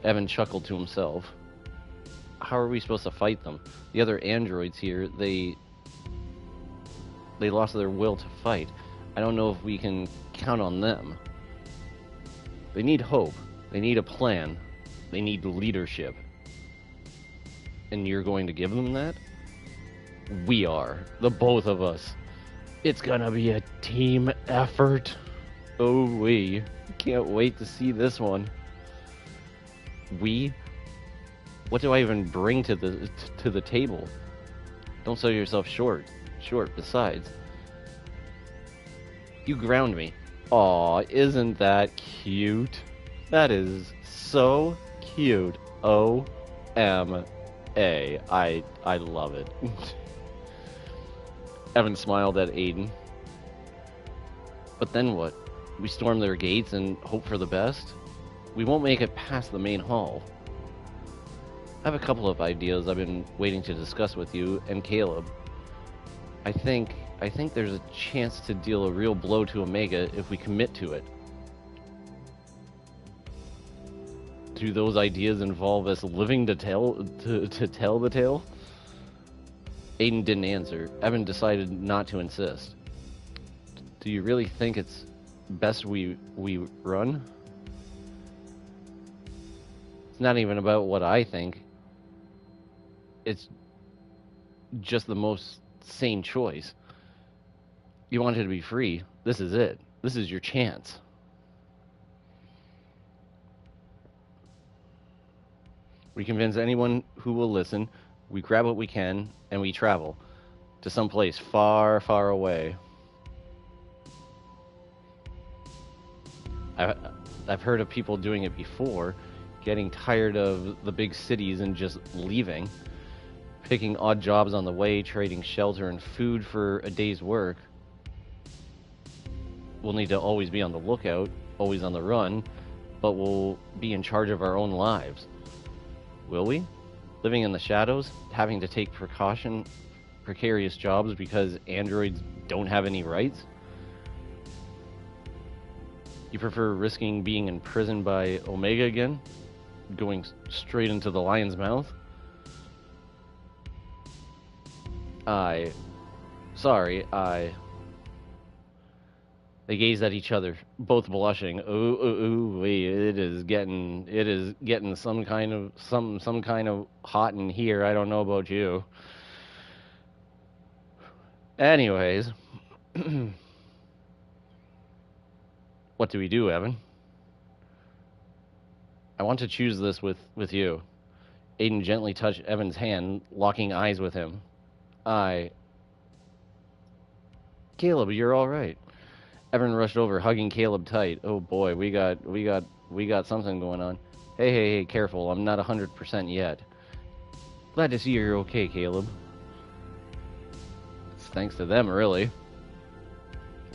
Evan chuckled to himself. How are we supposed to fight them? The other androids here, they lost their will to fight. I don't know if we can count on them. They need hope. They need a plan. They need leadership. And you're going to give them that? We are. The both of us. It's gonna be a team effort. Oh, we can't wait to see this one. We? What do I even bring to the table? Don't sell yourself short. Besides, you ground me. Aw, isn't that cute? That is so cute. O-M-A. I love it. Evan smiled at Aiden. But then what? We storm their gates and hope for the best? We won't make it past the main hall. I have a couple of ideas I've been waiting to discuss with you and Caleb. I think there's a chance to deal a real blow to Omega if we commit to it. Do those ideas involve us living to tell the tale? Aiden didn't answer. Evan decided not to insist. Do you really think it's best we run? It's not even about what I think. It's just the most sane choice. You wanted to be free. This is it. This is your chance. We convince anyone who will listen. We grab what we can, and we travel to some place far, far away. I've heard of people doing it before, getting tired of the big cities and just leaving, picking odd jobs on the way, trading shelter and food for a day's work. We'll need to always be on the lookout, always on the run, but we'll be in charge of our own lives. Will we? Living in the shadows, having to take precarious jobs because androids don't have any rights? You prefer risking being imprisoned by Omega again? Going straight into the lion's mouth? They gazed at each other, both blushing. It is getting some kind of hot in here. I don't know about you. Anyways, what do we do, Evan? I want to choose this with you. Aiden gently touched Evan's hand, locking eyes with him. Caleb, you're all right. Evan rushed over, hugging Caleb tight. Oh boy, we got something going on. Hey, careful. I'm not 100% yet. Glad to see you're okay, Caleb. It's thanks to them, really.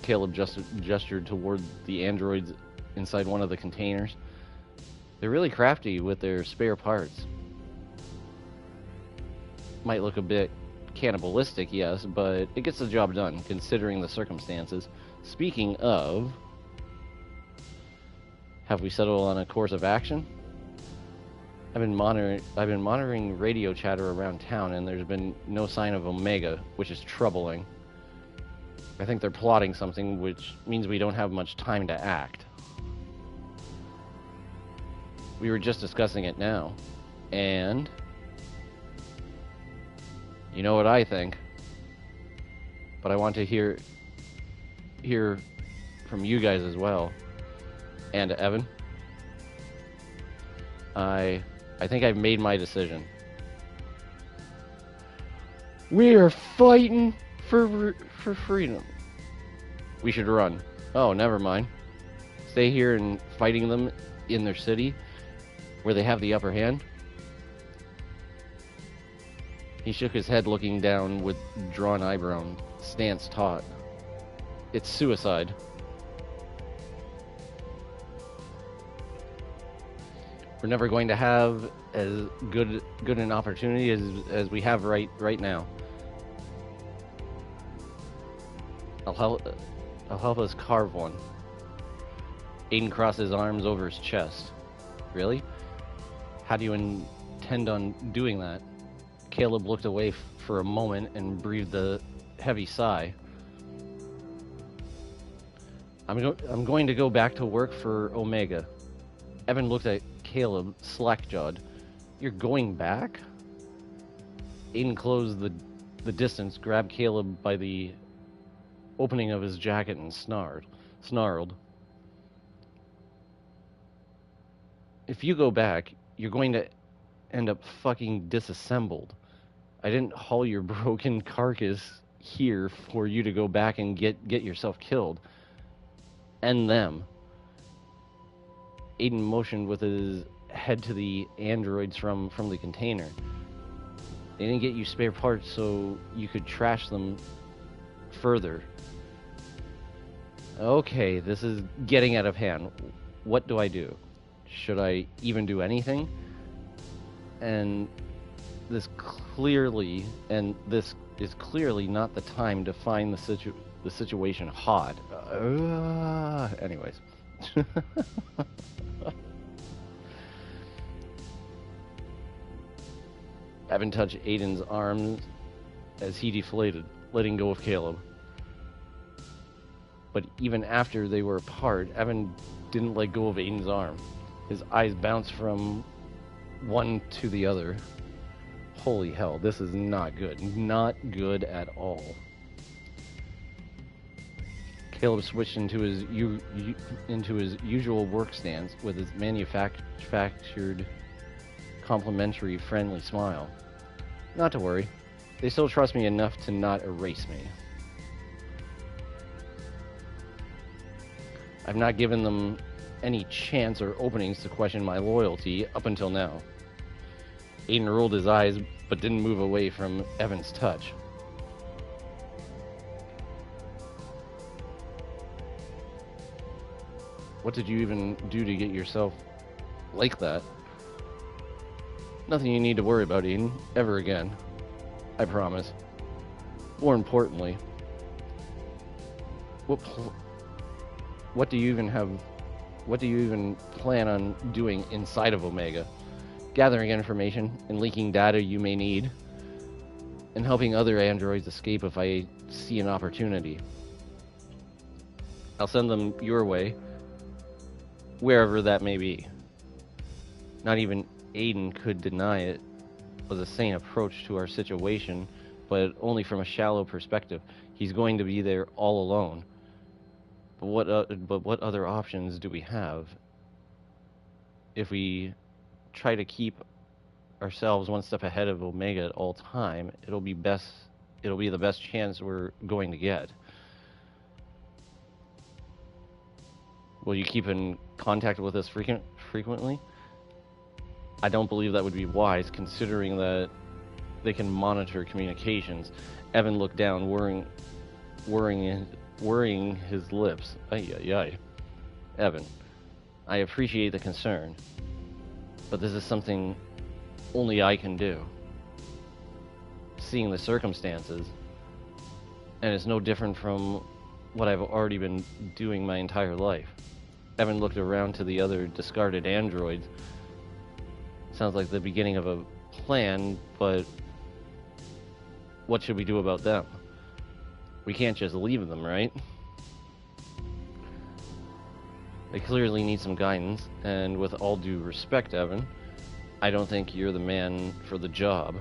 Caleb gestured toward the androids inside one of the containers. They're really crafty with their spare parts. Might look a bit cannibalistic, yes, but it gets the job done, considering the circumstances. Speaking of, have we settled on a course of action? I've been monitoring radio chatter around town, and there's been no sign of Omega, which is troubling. I think they're plotting something, which means we don't have much time to act. We were just discussing it now, and you know what I think, but I want to hear from you guys as well. And Evan, I think I've made my decision. We are fighting for freedom. We should run. Oh, never mind. Stay here and fighting them in their city, where they have the upper hand. He shook his head, looking down with drawn eyebrow, stance taut. It's suicide. We're never going to have as good an opportunity as we have right now. I'll help us carve one. Aiden crossed his arms over his chest. Really? How do you intend on doing that? Caleb looked away for a moment and breathed a heavy sigh. I'm going to go back to work for Omega. Evan looked at Caleb, slack-jawed. You're going back? Aiden closed the distance, grabbed Caleb by the opening of his jacket and snarled. If you go back, you're going to end up fucking disassembled. I didn't haul your broken carcass here for you to go back and get yourself killed. And them. Aiden motioned with his head to the androids from the container. They didn't get you spare parts so you could trash them further. Okay, this is getting out of hand. What do I do? Should I even do anything? And this is clearly not the time to find the situation hot. Anyways. Evan touched Aiden's arms as he deflated, letting go of Caleb. But even after they were apart, Evan didn't let go of Aiden's arm. His eyes bounced from one to the other. Holy hell, this is not good. Not good at all. Caleb switched into his usual work stance with his manufactured, complimentary, friendly smile. Not to worry. They still trust me enough to not erase me. I've not given them any chance or openings to question my loyalty up until now. Aiden rolled his eyes, but didn't move away from Evan's touch. What did you even do to get yourself like that? Nothing you need to worry about, Aiden, ever again. I promise. More importantly, what do you even plan on doing inside of Omega? Gathering information and leaking data you may need, and helping other androids escape if I see an opportunity. I'll send them your way, wherever that may be. Not even Aiden could deny it was a sane approach to our situation, but only from a shallow perspective. He's going to be there all alone. But what other options do we have? If we try to keep ourselves one step ahead of Omega at all time, it'll be the best chance we're going to get. Will you keep in contact with us frequently? I don't believe that would be wise, considering that they can monitor communications. Evan looked down, worrying his lips. Ay. Evan, I appreciate the concern, but this is something only I can do. Seeing the circumstances, and it's no different from what I've already been doing my entire life. Evan looked around to the other discarded androids. Sounds like the beginning of a plan, but what should we do about them? We can't just leave them, right? They clearly need some guidance, and with all due respect, Evan, I don't think you're the man for the job.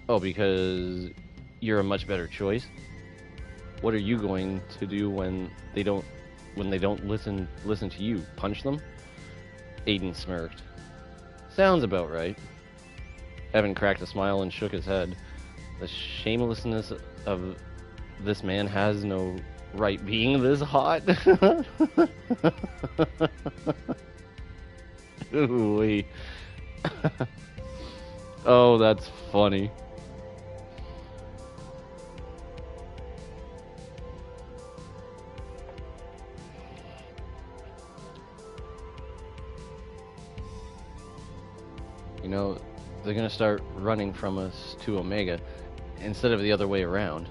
Oh, because you're a much better choice? What are you going to do when they don't listen to you? Punch them? Aiden smirked. Sounds about right. Evan cracked a smile and shook his head. The shamelessness of this man has no right being this hot. Ooh-wee. Oh, that's funny. You know, they're gonna start running from us to Omega instead of the other way around.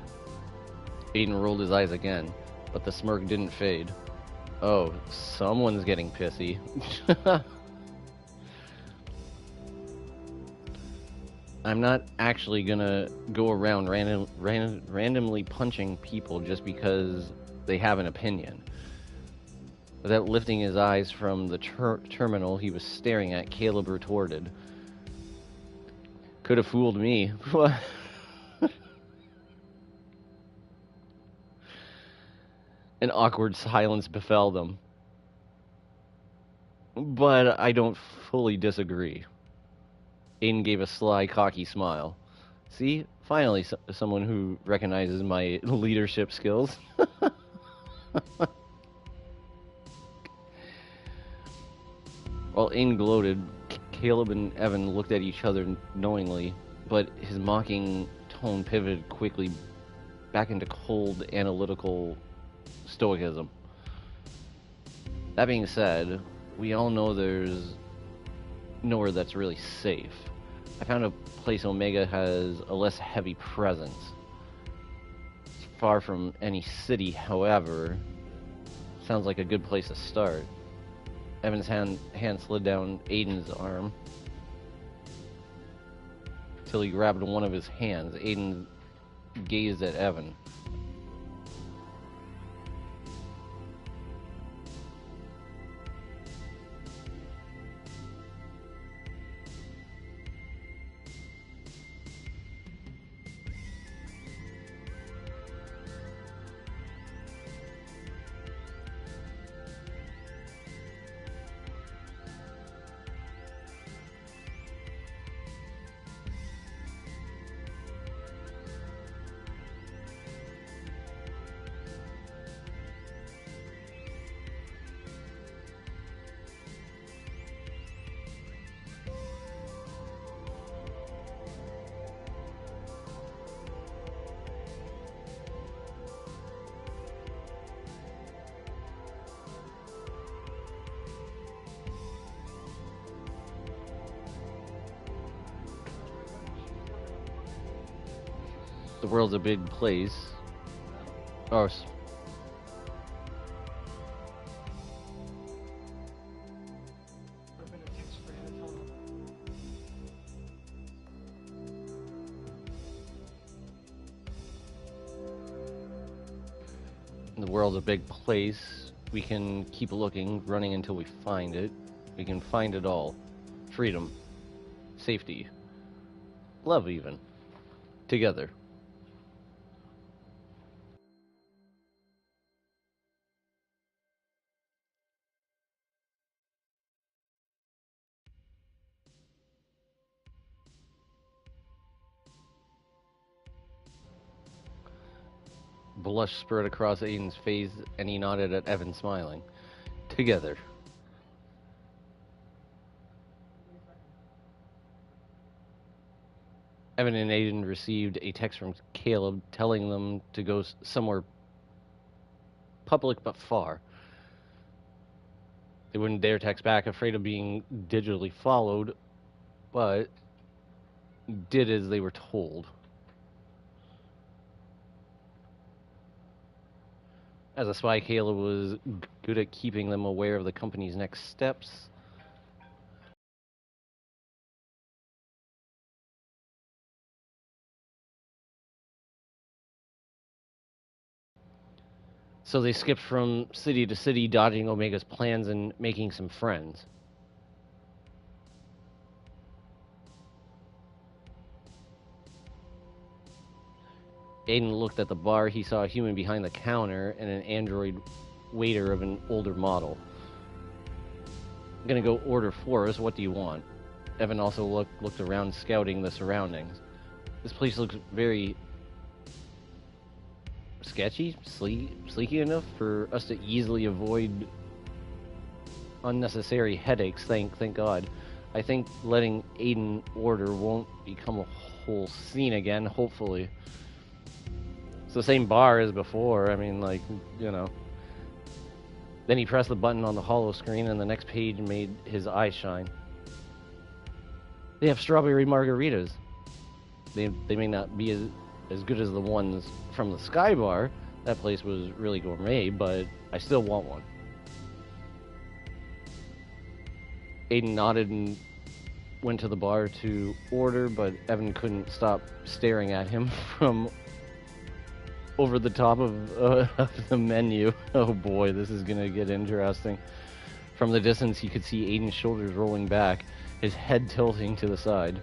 Aiden rolled his eyes again, but the smirk didn't fade. Oh, someone's getting pissy. I'm not actually gonna go around randomly punching people just because they have an opinion. Without lifting his eyes from the terminal he was staring at, Caleb retorted. Could have fooled me. An awkward silence befell them. but I don't fully disagree. Aiden gave a sly, cocky smile. See, finally, someone who recognizes my leadership skills. While Aiden gloated, Caleb and Evan looked at each other knowingly, but his mocking tone pivoted quickly back into cold, analytical stoicism. That being said, we all know there's nowhere that's really safe. I found a place Omega has a less heavy presence. It's far from any city, however. Sounds like a good place to start. Evan's hand slid down Aiden's arm till he grabbed one of his hands. Aiden gazed at Evan. The world's a big place. Oh, the world's a big place. We can keep looking, running until we find it. We can find it all. Freedom. Safety. Love, even. Together. Blush spread across Aiden's face, and he nodded at Evan, smiling. Together. Evan and Aiden received a text from Caleb telling them to go somewhere public but far. They wouldn't dare text back, afraid of being digitally followed, but did as they were told. As a spy, Caleb was good at keeping them aware of the company's next steps. So they skipped from city to city, dodging Omega's plans and making some friends. Aiden looked at the bar. He saw a human behind the counter and an android waiter of an older model. I'm gonna go order for us. What do you want? Evan also looked around, scouting the surroundings. This place looks very sketchy, sleeky enough for us to easily avoid unnecessary headaches. Thank God. I think letting Aiden order won't become a whole scene again. Hopefully, it's the same bar as before. I mean, like, you know. Then he pressed the button on the hollow screen, and the next page made his eyes shine. They have strawberry margaritas. They may not be as good as the ones from the Sky Bar. That place was really gourmet, but I still want one. Aiden nodded and went to the bar to order, but Evan couldn't stop staring at him from over the top of the menu. Oh boy, this is gonna get interesting. From the distance, he could see Aiden's shoulders rolling back, his head tilting to the side.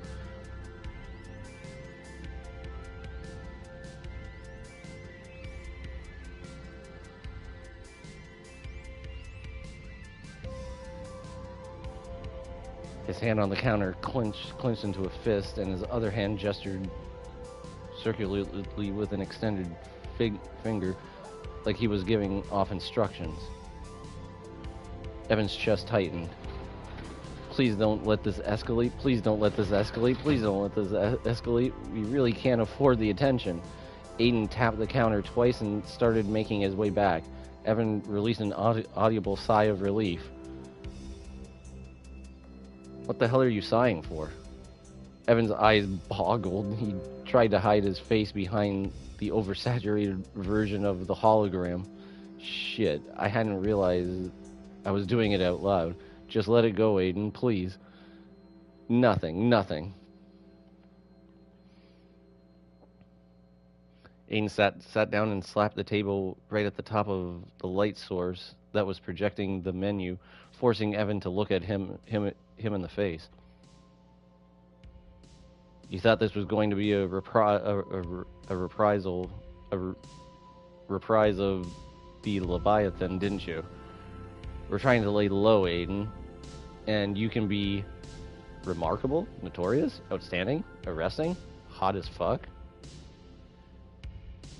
His hand on the counter clenched into a fist, and his other hand gestured circularly with an extended finger, like he was giving off instructions. Evan's chest tightened. Please don't let this escalate. Please don't let this escalate. Please don't let this escalate. We really can't afford the attention. Aiden tapped the counter twice and started making his way back. Evan released an audible sigh of relief. What the hell are you sighing for? Evan's eyes boggled. He tried to hide his face behind the oversaturated version of the hologram. Shit, I hadn't realized I was doing it out loud. Just let it go, Aiden, please. Nothing. Aiden sat down and slapped the table right at the top of the light source that was projecting the menu, forcing Evan to look at him in the face. You thought this was going to be a reprise of the Leviathan, didn't you? We're trying to lay low, Aiden, and you can be remarkable, notorious, outstanding, arresting, hot as fuck.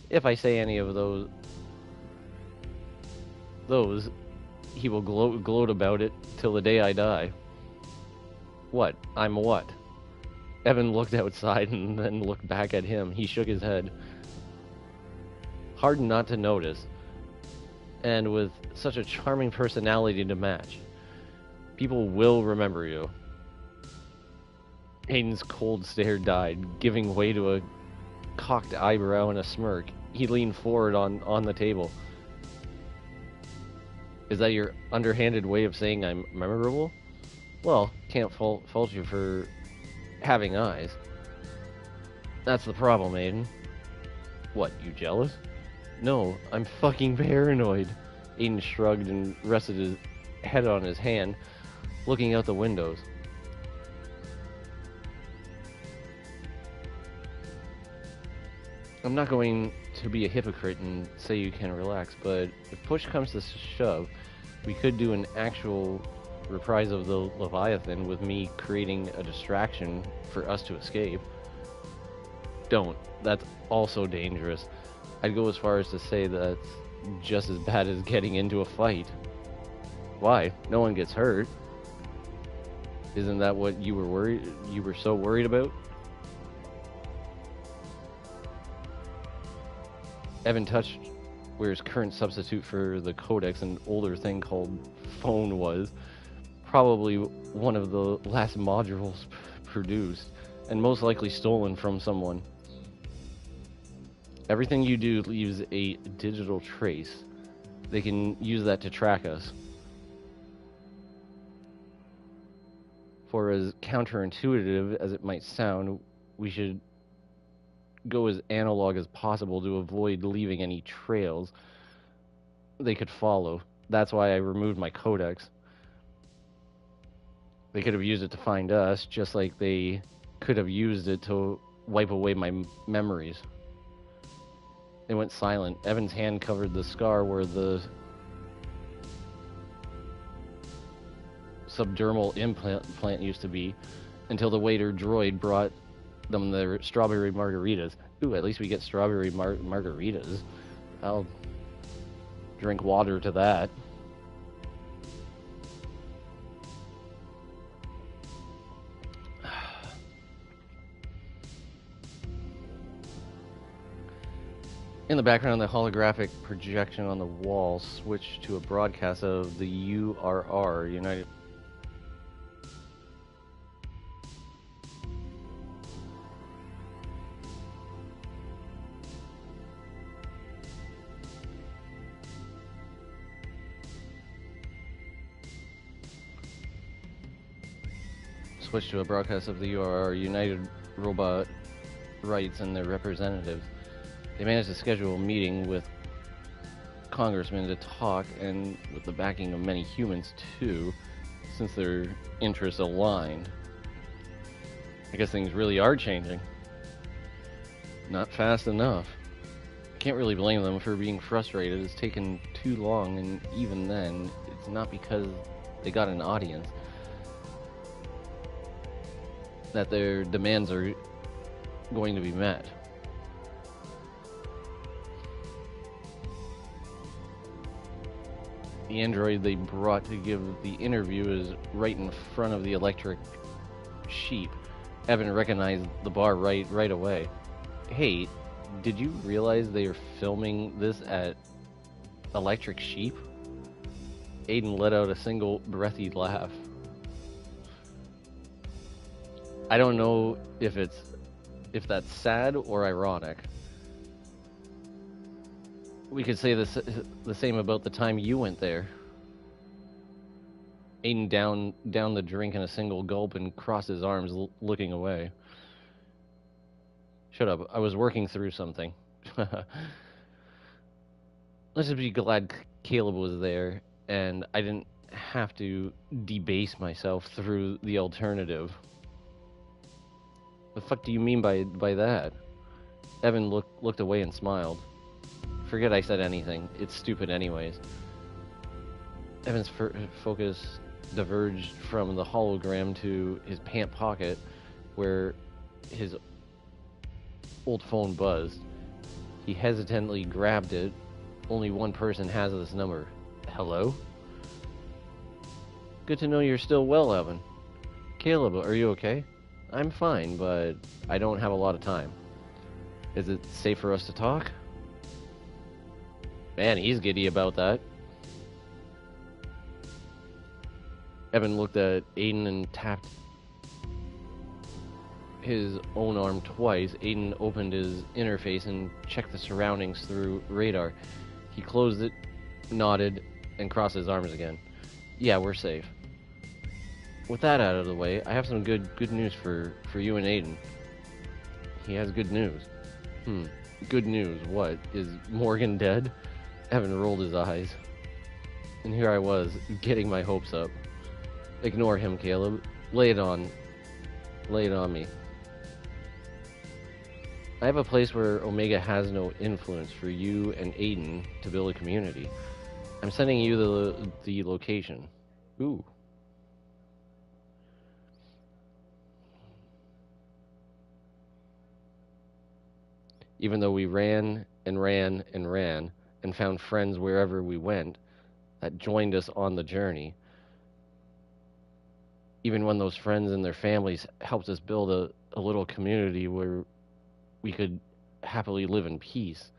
If I say any of those, he will gloat about it till the day I die. What? I'm what? Evan looked outside and then looked back at him. He shook his head. Hard not to notice. And with such a charming personality to match. People will remember you. Aiden's cold stare died, giving way to a cocked eyebrow and a smirk. He leaned forward on the table. Is that your underhanded way of saying I'm memorable? Well, can't fault you for having eyes. That's the problem, Aiden. What, you jealous? No, I'm fucking paranoid. Aiden shrugged and rested his head on his hand, looking out the windows. I'm not going to be a hypocrite and say you can relax, but if push comes to shove, we could do an actual reprise of the Leviathan with me creating a distraction for us to escape. Don't. That's also dangerous. I'd go as far as to say that's just as bad as getting into a fight. Why? No one gets hurt. Isn't that what you were so worried about? Evan touched where his current substitute for the codex, an older thing called phone, was. Probably one of the last modules produced, and most likely stolen from someone. Everything you do leaves a digital trace. They can use that to track us. For as counterintuitive as it might sound, we should go as analog as possible to avoid leaving any trails they could follow. That's why I removed my codex. They could have used it to find us, just like they could have used it to wipe away my memories. They went silent. Evan's hand covered the scar where the subdermal implant used to be, until the waiter droid brought them their strawberry margaritas. Ooh, at least we get strawberry margaritas. I'll drink water to that. In the background, the holographic projection on the wall switched to a broadcast of the URR, United... switched to a broadcast of the URR, United Robot Rights, and their representatives. They managed to schedule a meeting with congressmen to talk, and with the backing of many humans too, since their interests aligned. I guess things really are changing. Not fast enough. Can't really blame them for being frustrated. It's taken too long, and even then, it's not because they got an audience. that their demands are going to be met. The android they brought to give the interview is right in front of the electric sheep. Evan recognized the bar right away. Hey, did you realize they are filming this at Electric Sheep? Aiden let out a single breathy laugh. I don't know if that's sad or ironic. We could say the same about the time you went there. Aiden down the drink in a single gulp and crossed his arms, looking away. Shut up. I was working through something. Let's just be glad Caleb was there, and I didn't have to debase myself through the alternative. The fuck do you mean by that? Evan looked away and smiled. Forget I said anything. It's stupid anyways. Evan's focus diverged from the hologram to his pant pocket, where his old phone buzzed. He hesitantly grabbed it. Only one person has this number. Hello? Good to know you're still well, Evan. Caleb, are you okay? I'm fine, but I don't have a lot of time. Is it safe for us to talk? Man, he's giddy about that. Evan looked at Aiden and tapped his own arm twice. Aiden opened his interface and checked the surroundings through radar. He closed it, nodded, and crossed his arms again. Yeah, we're safe. With that out of the way, I have some good news for you and Aiden. He has good news. Good news. What? Is Morgan dead? Evan rolled his eyes. And here I was, getting my hopes up. Ignore him, Caleb. Lay it on me. I have a place where Omega has no influence for you and Aiden to build a community. I'm sending you the location. Ooh. Even though we ran and found friends wherever we went that joined us on the journey, even when those friends and their families helped us build a little community where we could happily live in peace,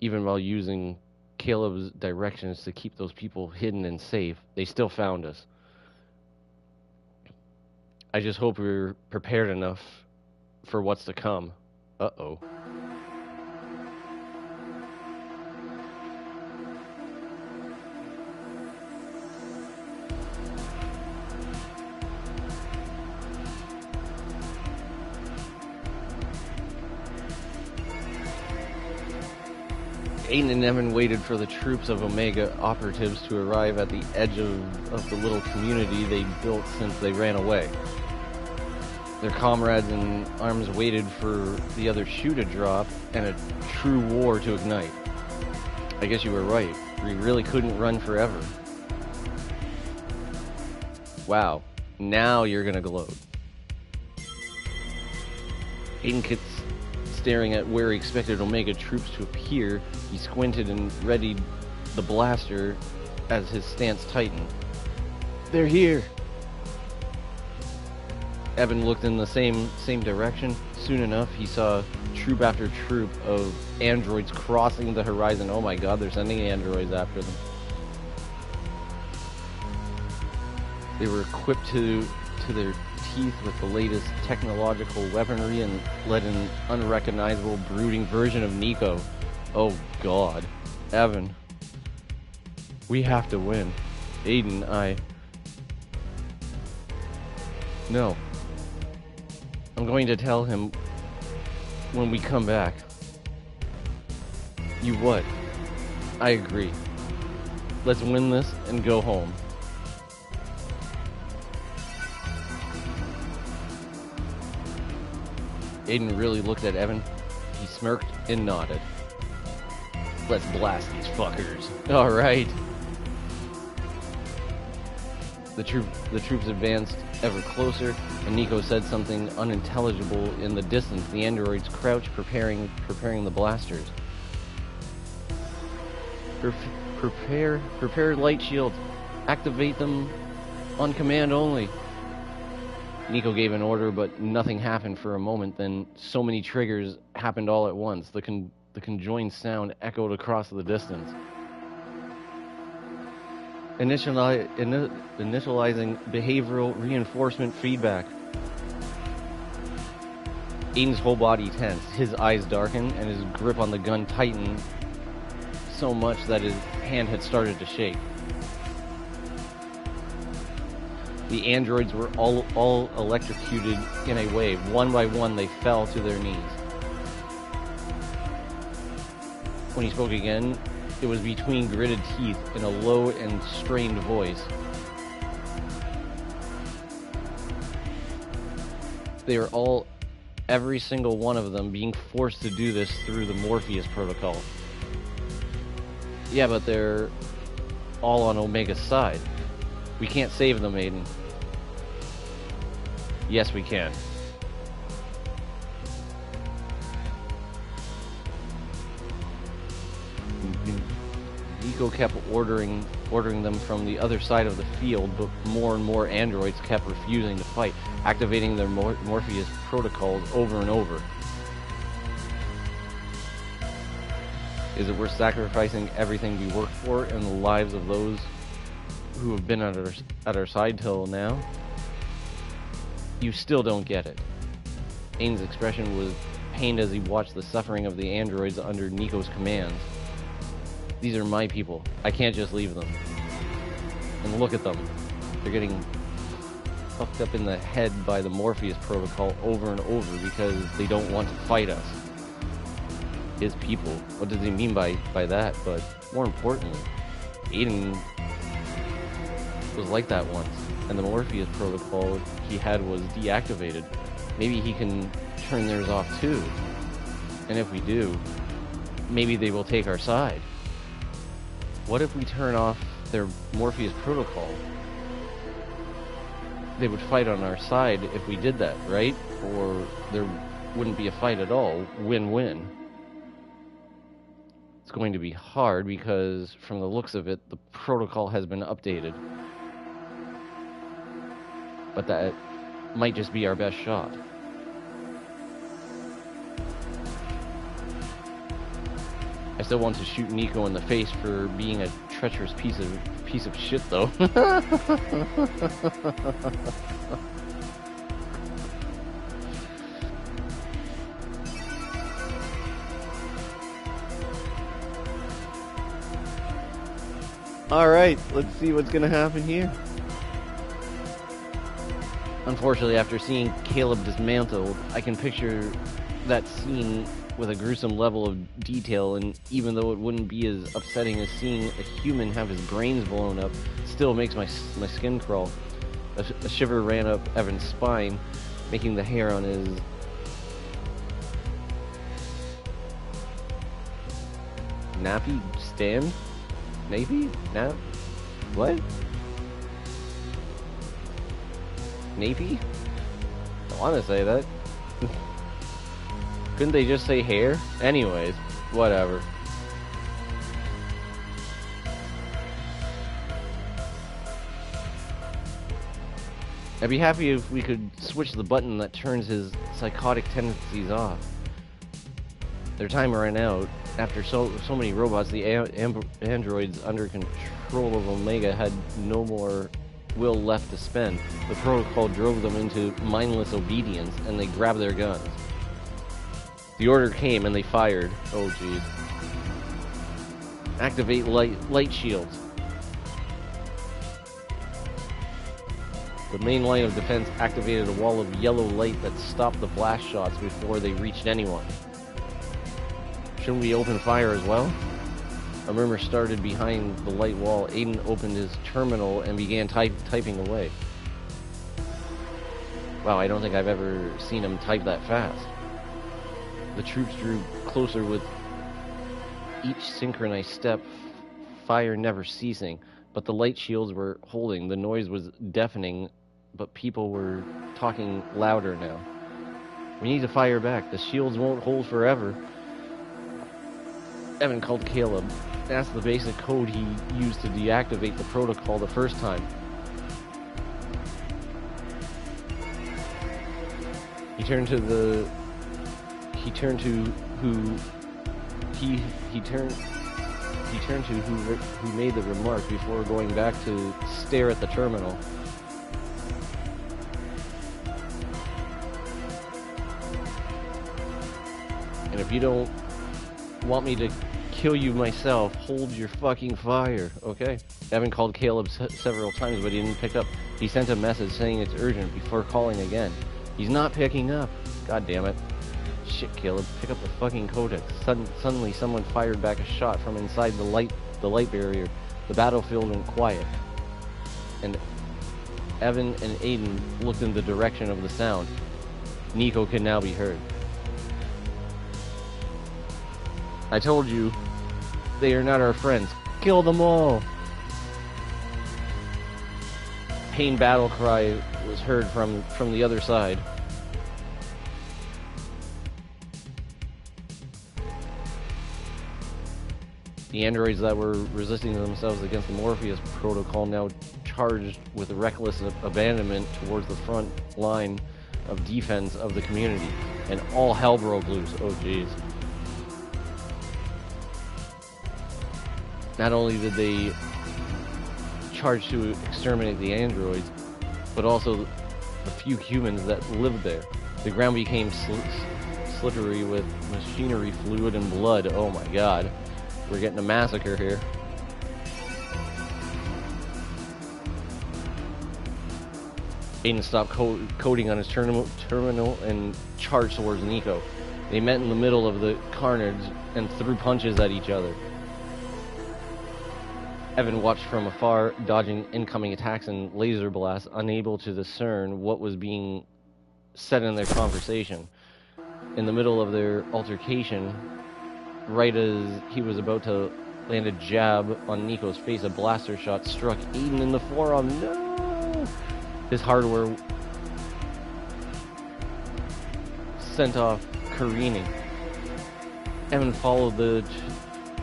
even while using Caleb's directions to keep those people hidden and safe, they still found us. I just hope we're prepared enough for what's to come. Uh-oh. Aiden and Evan waited for the troops of Omega operatives to arrive at the edge of the little community they built since they ran away. Their comrades in arms waited for the other shoe to drop and a true war to ignite. I guess you were right. We really couldn't run forever. Wow. Now you're gonna gloat. Aiden kept staring at where he expected Omega troops to appear. He squinted and readied the blaster as his stance tightened. They're here! Evan looked in the same direction. Soon enough, he saw troop after troop of androids crossing the horizon. Oh my god, they're sending androids after them. They were equipped to their teeth with the latest technological weaponry and led an unrecognizable brooding version of Nico. Oh god. Evan. We have to win. Aiden, No. I'm going to tell him when we come back. You what? I agree. Let's win this and go home. Aiden really looked at Evan. He smirked and nodded. Let's blast these fuckers. Alright. The troops advanced ever closer, and Nico said something unintelligible in the distance. The androids crouched, preparing the blasters. Prepare light shields. Activate them on command only. Nico gave an order, but nothing happened for a moment. Then so many triggers happened all at once. The conjoined sound echoed across the distance. Initializing behavioral reinforcement feedback. Aiden's whole body tensed. His eyes darkened, and his grip on the gun tightened so much that his hand had started to shake. The androids were all electrocuted in a wave. One by one, they fell to their knees. When he spoke again, it was between gritted teeth in a low and strained voice. They are all, every single one of them, being forced to do this through the Morpheus protocol. Yeah, but they're all on Omega's side. We can't save them, Aiden. Yes, we can. Nico kept ordering them from the other side of the field, but more and more androids kept refusing to fight, activating their Morpheus protocols over and over. Is it worth sacrificing everything we worked for and the lives of those who have been at our side till now? You still don't get it. Aiden's expression was pained as he watched the suffering of the androids under Nico's commands. These are my people. I can't just leave them. And look at them. They're getting fucked up in the head by the Morpheus protocol over and over because they don't want to fight us. His people. What does he mean by that? But more importantly, Aiden was like that once, and the Morpheus protocol he had was deactivated. Maybe he can turn theirs off too. And if we do, maybe they will take our side. What if we turn off their Morpheus protocol? They would fight on our side if we did that, right? Or there wouldn't be a fight at all. Win-win. It's going to be hard because, from the looks of it, the protocol has been updated. But that might just be our best shot. I still want to shoot Nico in the face for being a treacherous piece of shit, though. Alright, let's see what's gonna happen here. Unfortunately, after seeing Caleb dismantled, I can picture that scene with a gruesome level of detail, and even though it wouldn't be as upsetting as seeing a human have his brains blown up, still makes my skin crawl. A shiver ran up Evan's spine, making the hair on his nappy stand? Maybe? Nap? What? Nappy? I want to say that. Couldn't they just say hair? Anyways, whatever. I'd be happy if we could switch the button that turns his psychotic tendencies off. Their time ran out. After so many robots, the androids under control of Omega had no more will left to spend. The protocol drove them into mindless obedience, and they grabbed their guns. The order came, and they fired. Oh, jeez. Activate light shields. The main line of defense activated a wall of yellow light that stopped the blast shots before they reached anyone. Shouldn't we open fire as well? A murmur started behind the light wall. Aiden opened his terminal and began typing away. Wow, I don't think I've ever seen him type that fast. The troops drew closer with each synchronized step, fire never ceasing. but the light shields were holding. The noise was deafening, but people were talking louder now. We need to fire back. The shields won't hold forever. Evan called Caleb. That's the basic code he used to deactivate the protocol the first time. He turned to who made the remark before going back to stare at the terminal. And if you don't want me to kill you myself, hold your fucking fire, okay? Evan called Caleb several times, but he didn't pick up. He sent a message saying it's urgent before calling again. He's not picking up. God damn it. Shit, Caleb, pick up the fucking codex. Suddenly, someone fired back a shot from inside the light barrier. The battlefield went quiet, and Evan and Aiden looked in the direction of the sound. Nico could now be heard. I told you, they are not our friends. Kill them all! Pain battle cry was heard from the other side. The androids that were resisting themselves against the Morpheus protocol now charged with reckless abandonment towards the front line of defense of the community, and all hell broke loose. Oh jeez. Not only did they charge to exterminate the androids, but also the few humans that lived there. The ground became slippery with machinery fluid and blood. Oh my god. We're getting a massacre here. Aiden stopped coding on his terminal and charged towards Nico. They met in the middle of the carnage and threw punches at each other. Evan watched from afar, dodging incoming attacks and laser blasts, unable to discern what was being said in their conversation. In the middle of their altercation, right as he was about to land a jab on Nico's face, a blaster shot struck Aiden in the forearm. No! His hardware sent off careening. Evan followed the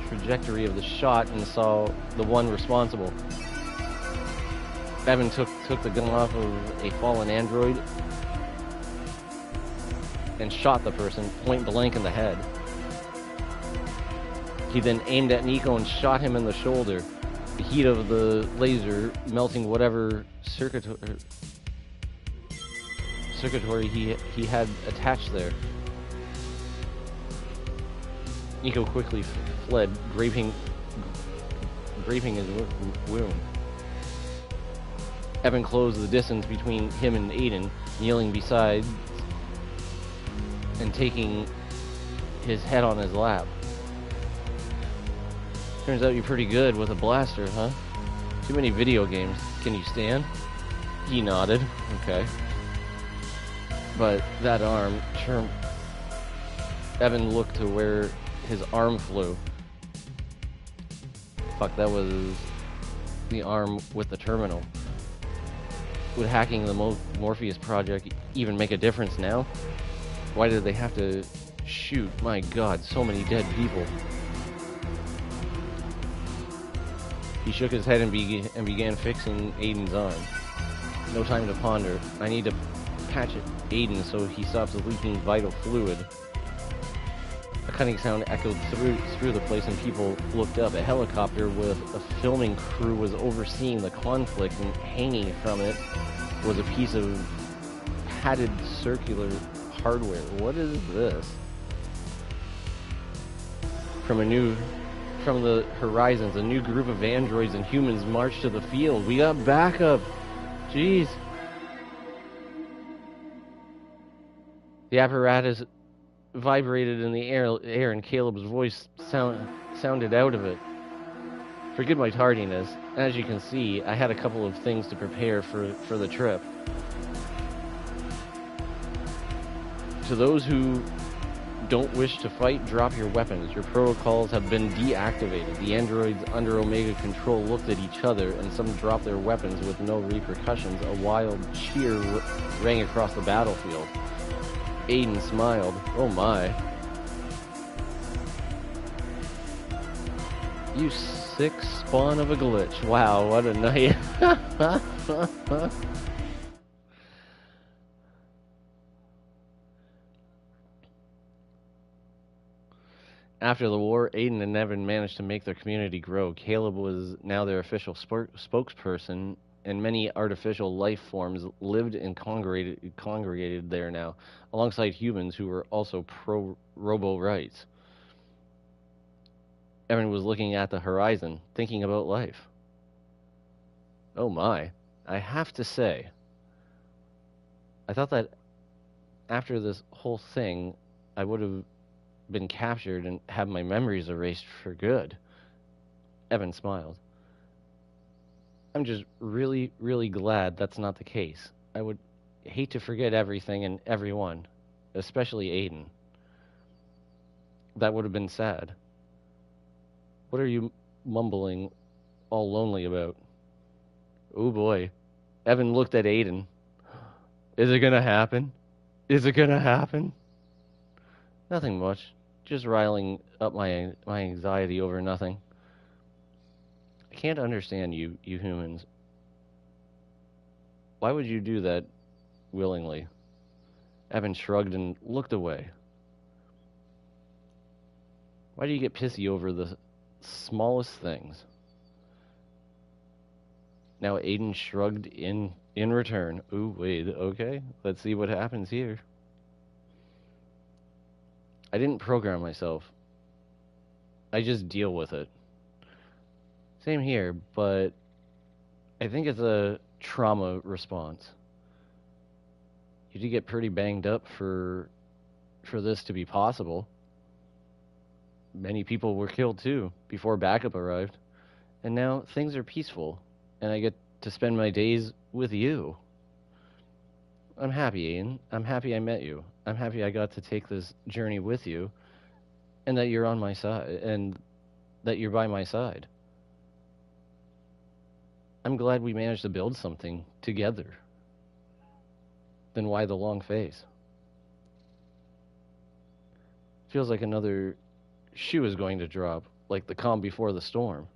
trajectory of the shot and saw the one responsible. Evan took the gun off of a fallen android and shot the person point blank in the head. He then aimed at Nico and shot him in the shoulder, the heat of the laser melting whatever circuitry he had attached there. Nico quickly fled, graping his wound. Evan closed the distance between him and Aiden, kneeling beside and taking his head on his lap. Turns out you're pretty good with a blaster, huh? Too many video games. Can you stand? He nodded. Okay. But that arm, Evan looked to where his arm flew. Fuck, that was the arm with the terminal. Would hacking the Morpheus project even make a difference now? Why did they have to shoot? My god, so many dead people. He shook his head and began fixing Aiden's arm. No time to ponder. I need to patch Aiden so he stops leaking vital fluid. A cutting sound echoed through the place and people looked up. A helicopter with a filming crew was overseeing the conflict, and hanging from it was a piece of padded circular hardware. What is this? From the horizons, a new group of androids and humans marched to the field. We got backup. Jeez. The apparatus vibrated in the air and Caleb's voice sounded out of it. Forgive my tardiness. As you can see, I had a couple of things to prepare for the trip. To those who don't wish to fight, drop your weapons. Your protocols have been deactivated. The androids under Omega control looked at each other, and some dropped their weapons with no repercussions. A wild cheer rang across the battlefield. Aiden smiled. Oh my. You sick spawn of a glitch. Wow, what a night. After the war, Aiden and Evan managed to make their community grow. Caleb was now their official spokesperson, and many artificial life forms lived and congregated there now, alongside humans who were also pro-robo rights. Evan was looking at the horizon, thinking about life. Oh my, I have to say, I thought that after this whole thing, I would have been captured and have my memories erased for good. Evan smiled. I'm just really, really glad that's not the case. I would hate to forget everything and everyone, especially Aiden. That would have been sad. What are you mumbling all lonely about? Oh boy. Evan looked at Aiden. Is it gonna happen? Is it gonna happen? Nothing much. Just riling up my anxiety over nothing. I can't understand you humans. Why would you do that willingly? Evan shrugged and looked away. Why do you get pissy over the smallest things? Now Aiden shrugged in return. Ooh, wait, okay. Let's see what happens here. I didn't program myself. I just deal with it. Same here, but I think it's a trauma response. You do get pretty banged up for this to be possible. Many people were killed too before backup arrived. And now things are peaceful, and I get to spend my days with you. I'm happy, Ian. I'm happy I met you. I'm happy I got to take this journey with you, and that you're on my side, and that you're by my side. I'm glad we managed to build something together. Then why the long face? Feels like another shoe is going to drop, like the calm before the storm.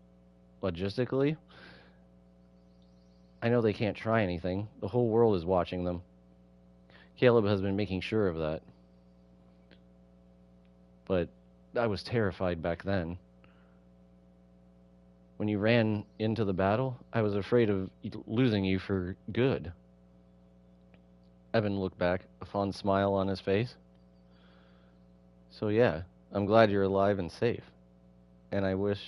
Logistically, I know they can't try anything. The whole world is watching them. Caleb has been making sure of that. But I was terrified back then. When you ran into the battle, I was afraid of losing you for good. Evan looked back, a fond smile on his face. So yeah, I'm glad you're alive and safe. And I wish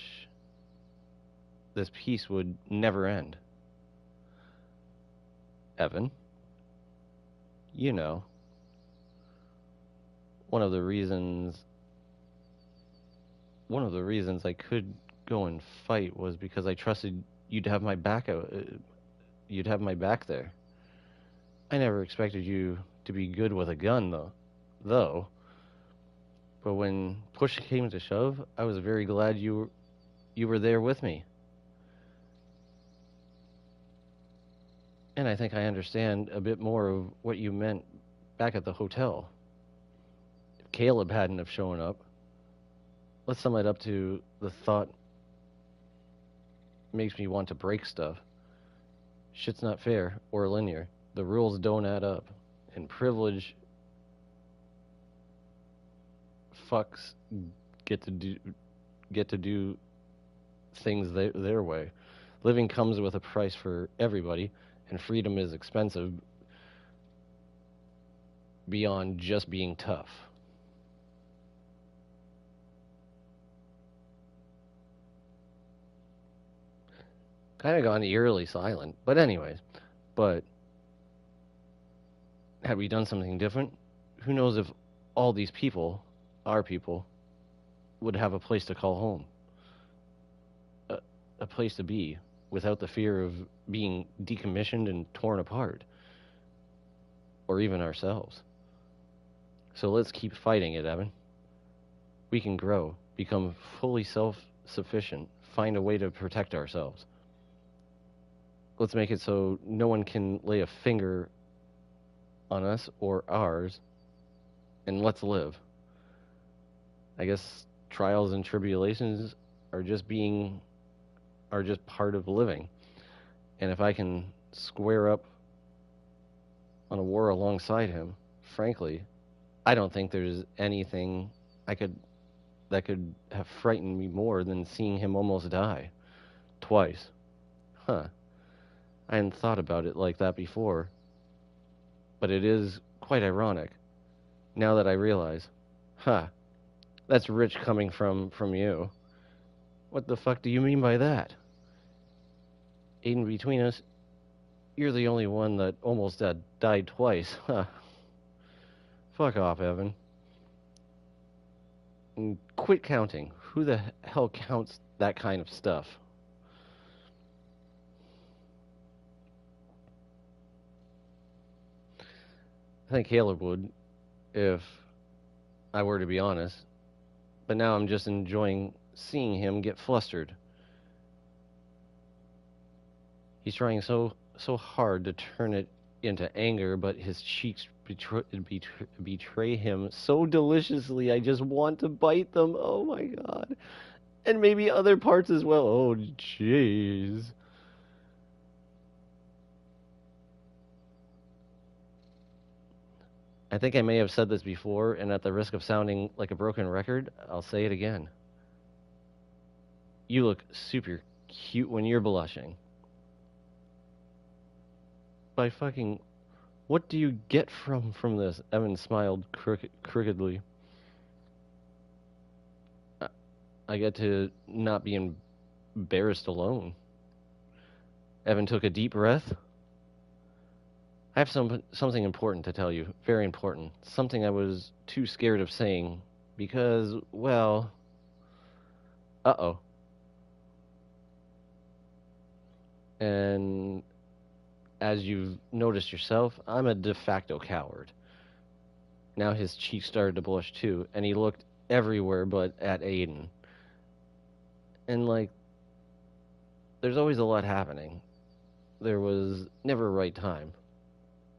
this peace would never end. Evan, you know, one of the reasons I could go and fight was because I trusted you'd have my back you'd have my back there. I never expected you to be good with a gun though. But when push came to shove, I was very glad you were there with me. And I think I understand a bit more of what you meant back at the hotel. If Caleb hadn't have shown up, let's sum it up to the thought makes me want to break stuff. Shit's not fair or linear. The rules don't add up. And privilege fucks get to do things their way. Living comes with a price for everybody, and freedom is expensive beyond just being tough. Kind of gone eerily silent, but anyways. But had we done something different, who knows if all these people, our people, would have a place to call home, a place to be, without the fear of being decommissioned and torn apart, or even ourselves. So let's keep fighting it, Evan. we can grow, become fully self-sufficient, find a way to protect ourselves. Let's make it so no one can lay a finger on us or ours, and let's live. I guess trials and tribulations are just being are just part of living. And if I can square up on a war alongside him, frankly, I don't think there's anything I could that could have frightened me more than seeing him almost die twice. Huh. I hadn't thought about it like that before, but it is quite ironic now that I realize. Huh. That's rich coming from you. What the fuck do you mean by that? Aiden, between us, you're the only one that almost died twice. Huh. Fuck off, Evan. And quit counting. Who the hell counts that kind of stuff? I think Caleb would, if I were to be honest. But now I'm just enjoying seeing him get flustered. He's trying so hard to turn it into anger, but his cheeks betray him so deliciously. I just want to bite them. Oh my god. And maybe other parts as well. Oh jeez. I think I may have said this before, and at the risk of sounding like a broken record, I'll say it again. You look super cute when you're blushing. By fucking, what do you get from this? Evan smiled crookedly. I get to not be embarrassed alone. Evan took a deep breath. I have something important to tell you. Very important. Something I was too scared of saying because, well, uh-oh. And as you've noticed yourself, I'm a de facto coward. Now his cheeks started to blush too, and he looked everywhere but at Aiden. And like, there's always a lot happening. There was never a right time.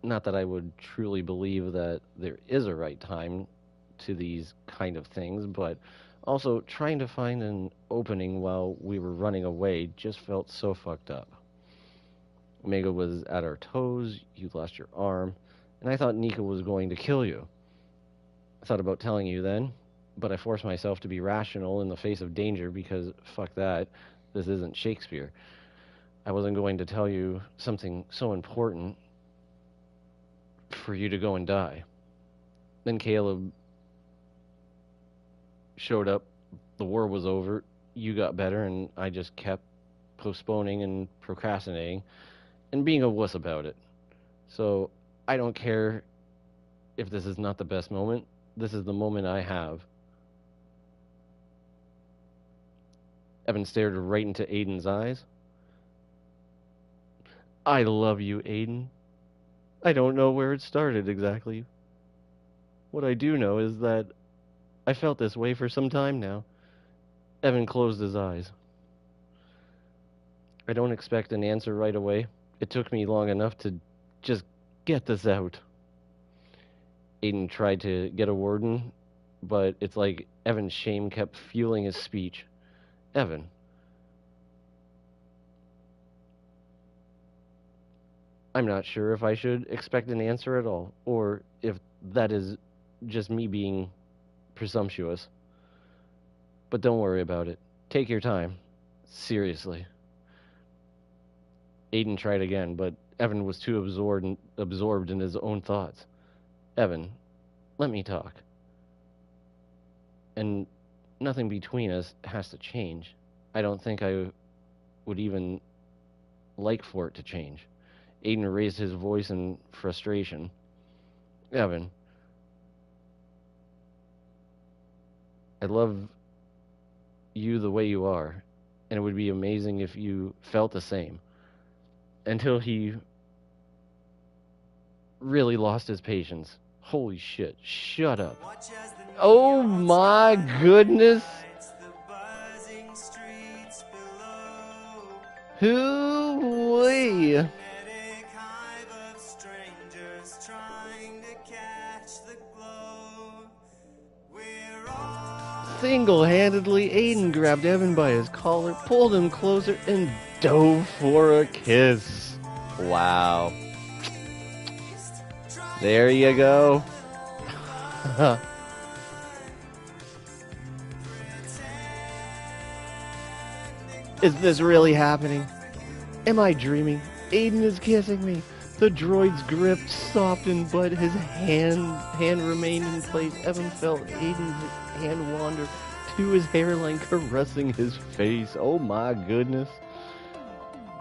Not that I would truly believe that there is a right time to these kind of things, but also trying to find an opening while we were running away just felt so fucked up. Omega was at our toes, you lost your arm, and I thought Nika was going to kill you. I thought about telling you then, but I forced myself to be rational in the face of danger because, fuck that, this isn't Shakespeare. I wasn't going to tell you something so important for you to go and die. Then Caleb showed up, the war was over, you got better, and I just kept postponing and procrastinating and being a wuss about it. So I don't care if this is not the best moment. This is the moment I have. Evan stared right into Aiden's eyes. I love you, Aiden. I don't know where it started exactly. What I do know is that I felt this way for some time now. Evan closed his eyes. I don't expect an answer right away. It took me long enough to just get this out. Aiden tried to get a word in, but it's like Evan's shame kept fueling his speech. Evan. I'm not sure if I should expect an answer at all, or if that is just me being presumptuous. But don't worry about it. Take your time. Seriously. Aiden tried again, but Evan was too absorbed in his own thoughts. Evan, let me talk. And nothing between us has to change. I don't think I would even like for it to change. Aiden raised his voice in frustration. Evan, I love you the way you are, and it would be amazing if you felt the same. Until he really lost his patience. Holy shit, shut up. Oh my goodness. Hoo-wee. Single-handedly, Aiden grabbed Evan by his collar, pulled him closer, and dove for a kiss. Wow. There you go. Is this really happening? Am I dreaming? Aiden is kissing me. The droid's grip softened, but his hand remained in place. Evan felt Aiden's hand wander to his hairline, caressing his face. Oh my goodness.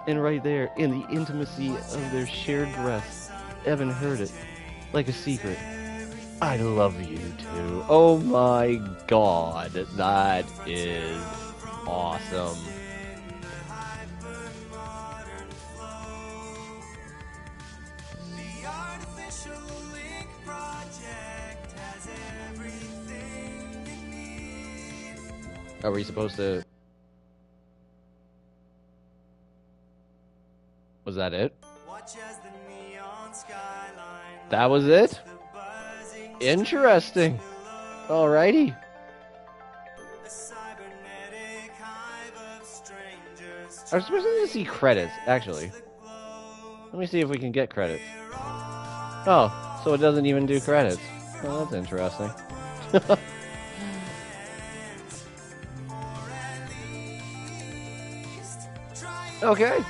And right there, in the intimacy of their shared breasts, Evan heard it like a secret. I love you too. Oh my god, that is awesome. Are we supposed to... Was that it? That was it? Interesting. Alrighty. I was supposed to see credits, actually. Let me see if we can get credits. Oh, so it doesn't even do credits. Well, that's interesting. Okay.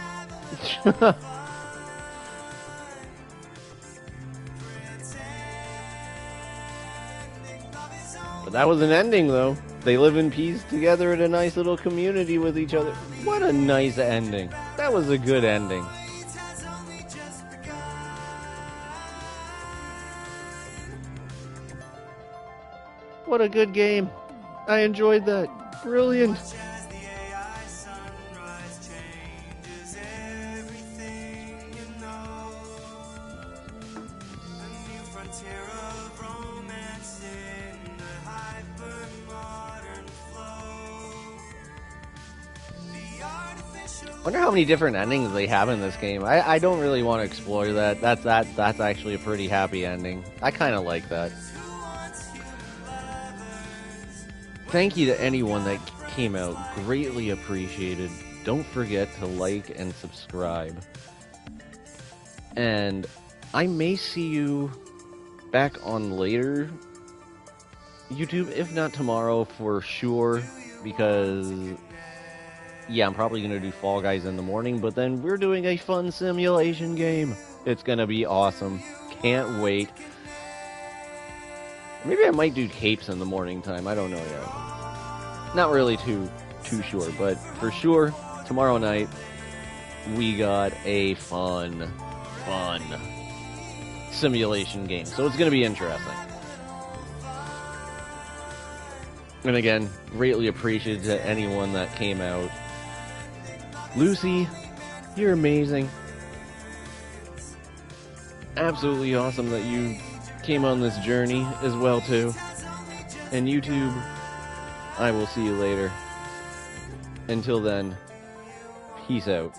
But that was an ending, though. They live in peace together in a nice little community with each other. What a nice ending. That was a good ending. What a good game. I enjoyed that. Brilliant. I wonder how many different endings they have in this game. I don't really want to explore that. That's actually a pretty happy ending. I kind of like that. Thank you to anyone that came out. Greatly appreciated. Don't forget to like and subscribe. And I may see you back on later YouTube, if not tomorrow for sure, because yeah, I'm probably going to do Fall Guys in the morning, but then we're doing a fun simulation game. It's going to be awesome. Can't wait. Maybe I might do capes in the morning time. I don't know yet. Not really too sure, but for sure, tomorrow night, we got a fun simulation game. So it's going to be interesting. And again, greatly appreciated to anyone that came out. Lucy, you're amazing. Absolutely awesome that you came on this journey as well too. And YouTube, I will see you later. Until then, peace out.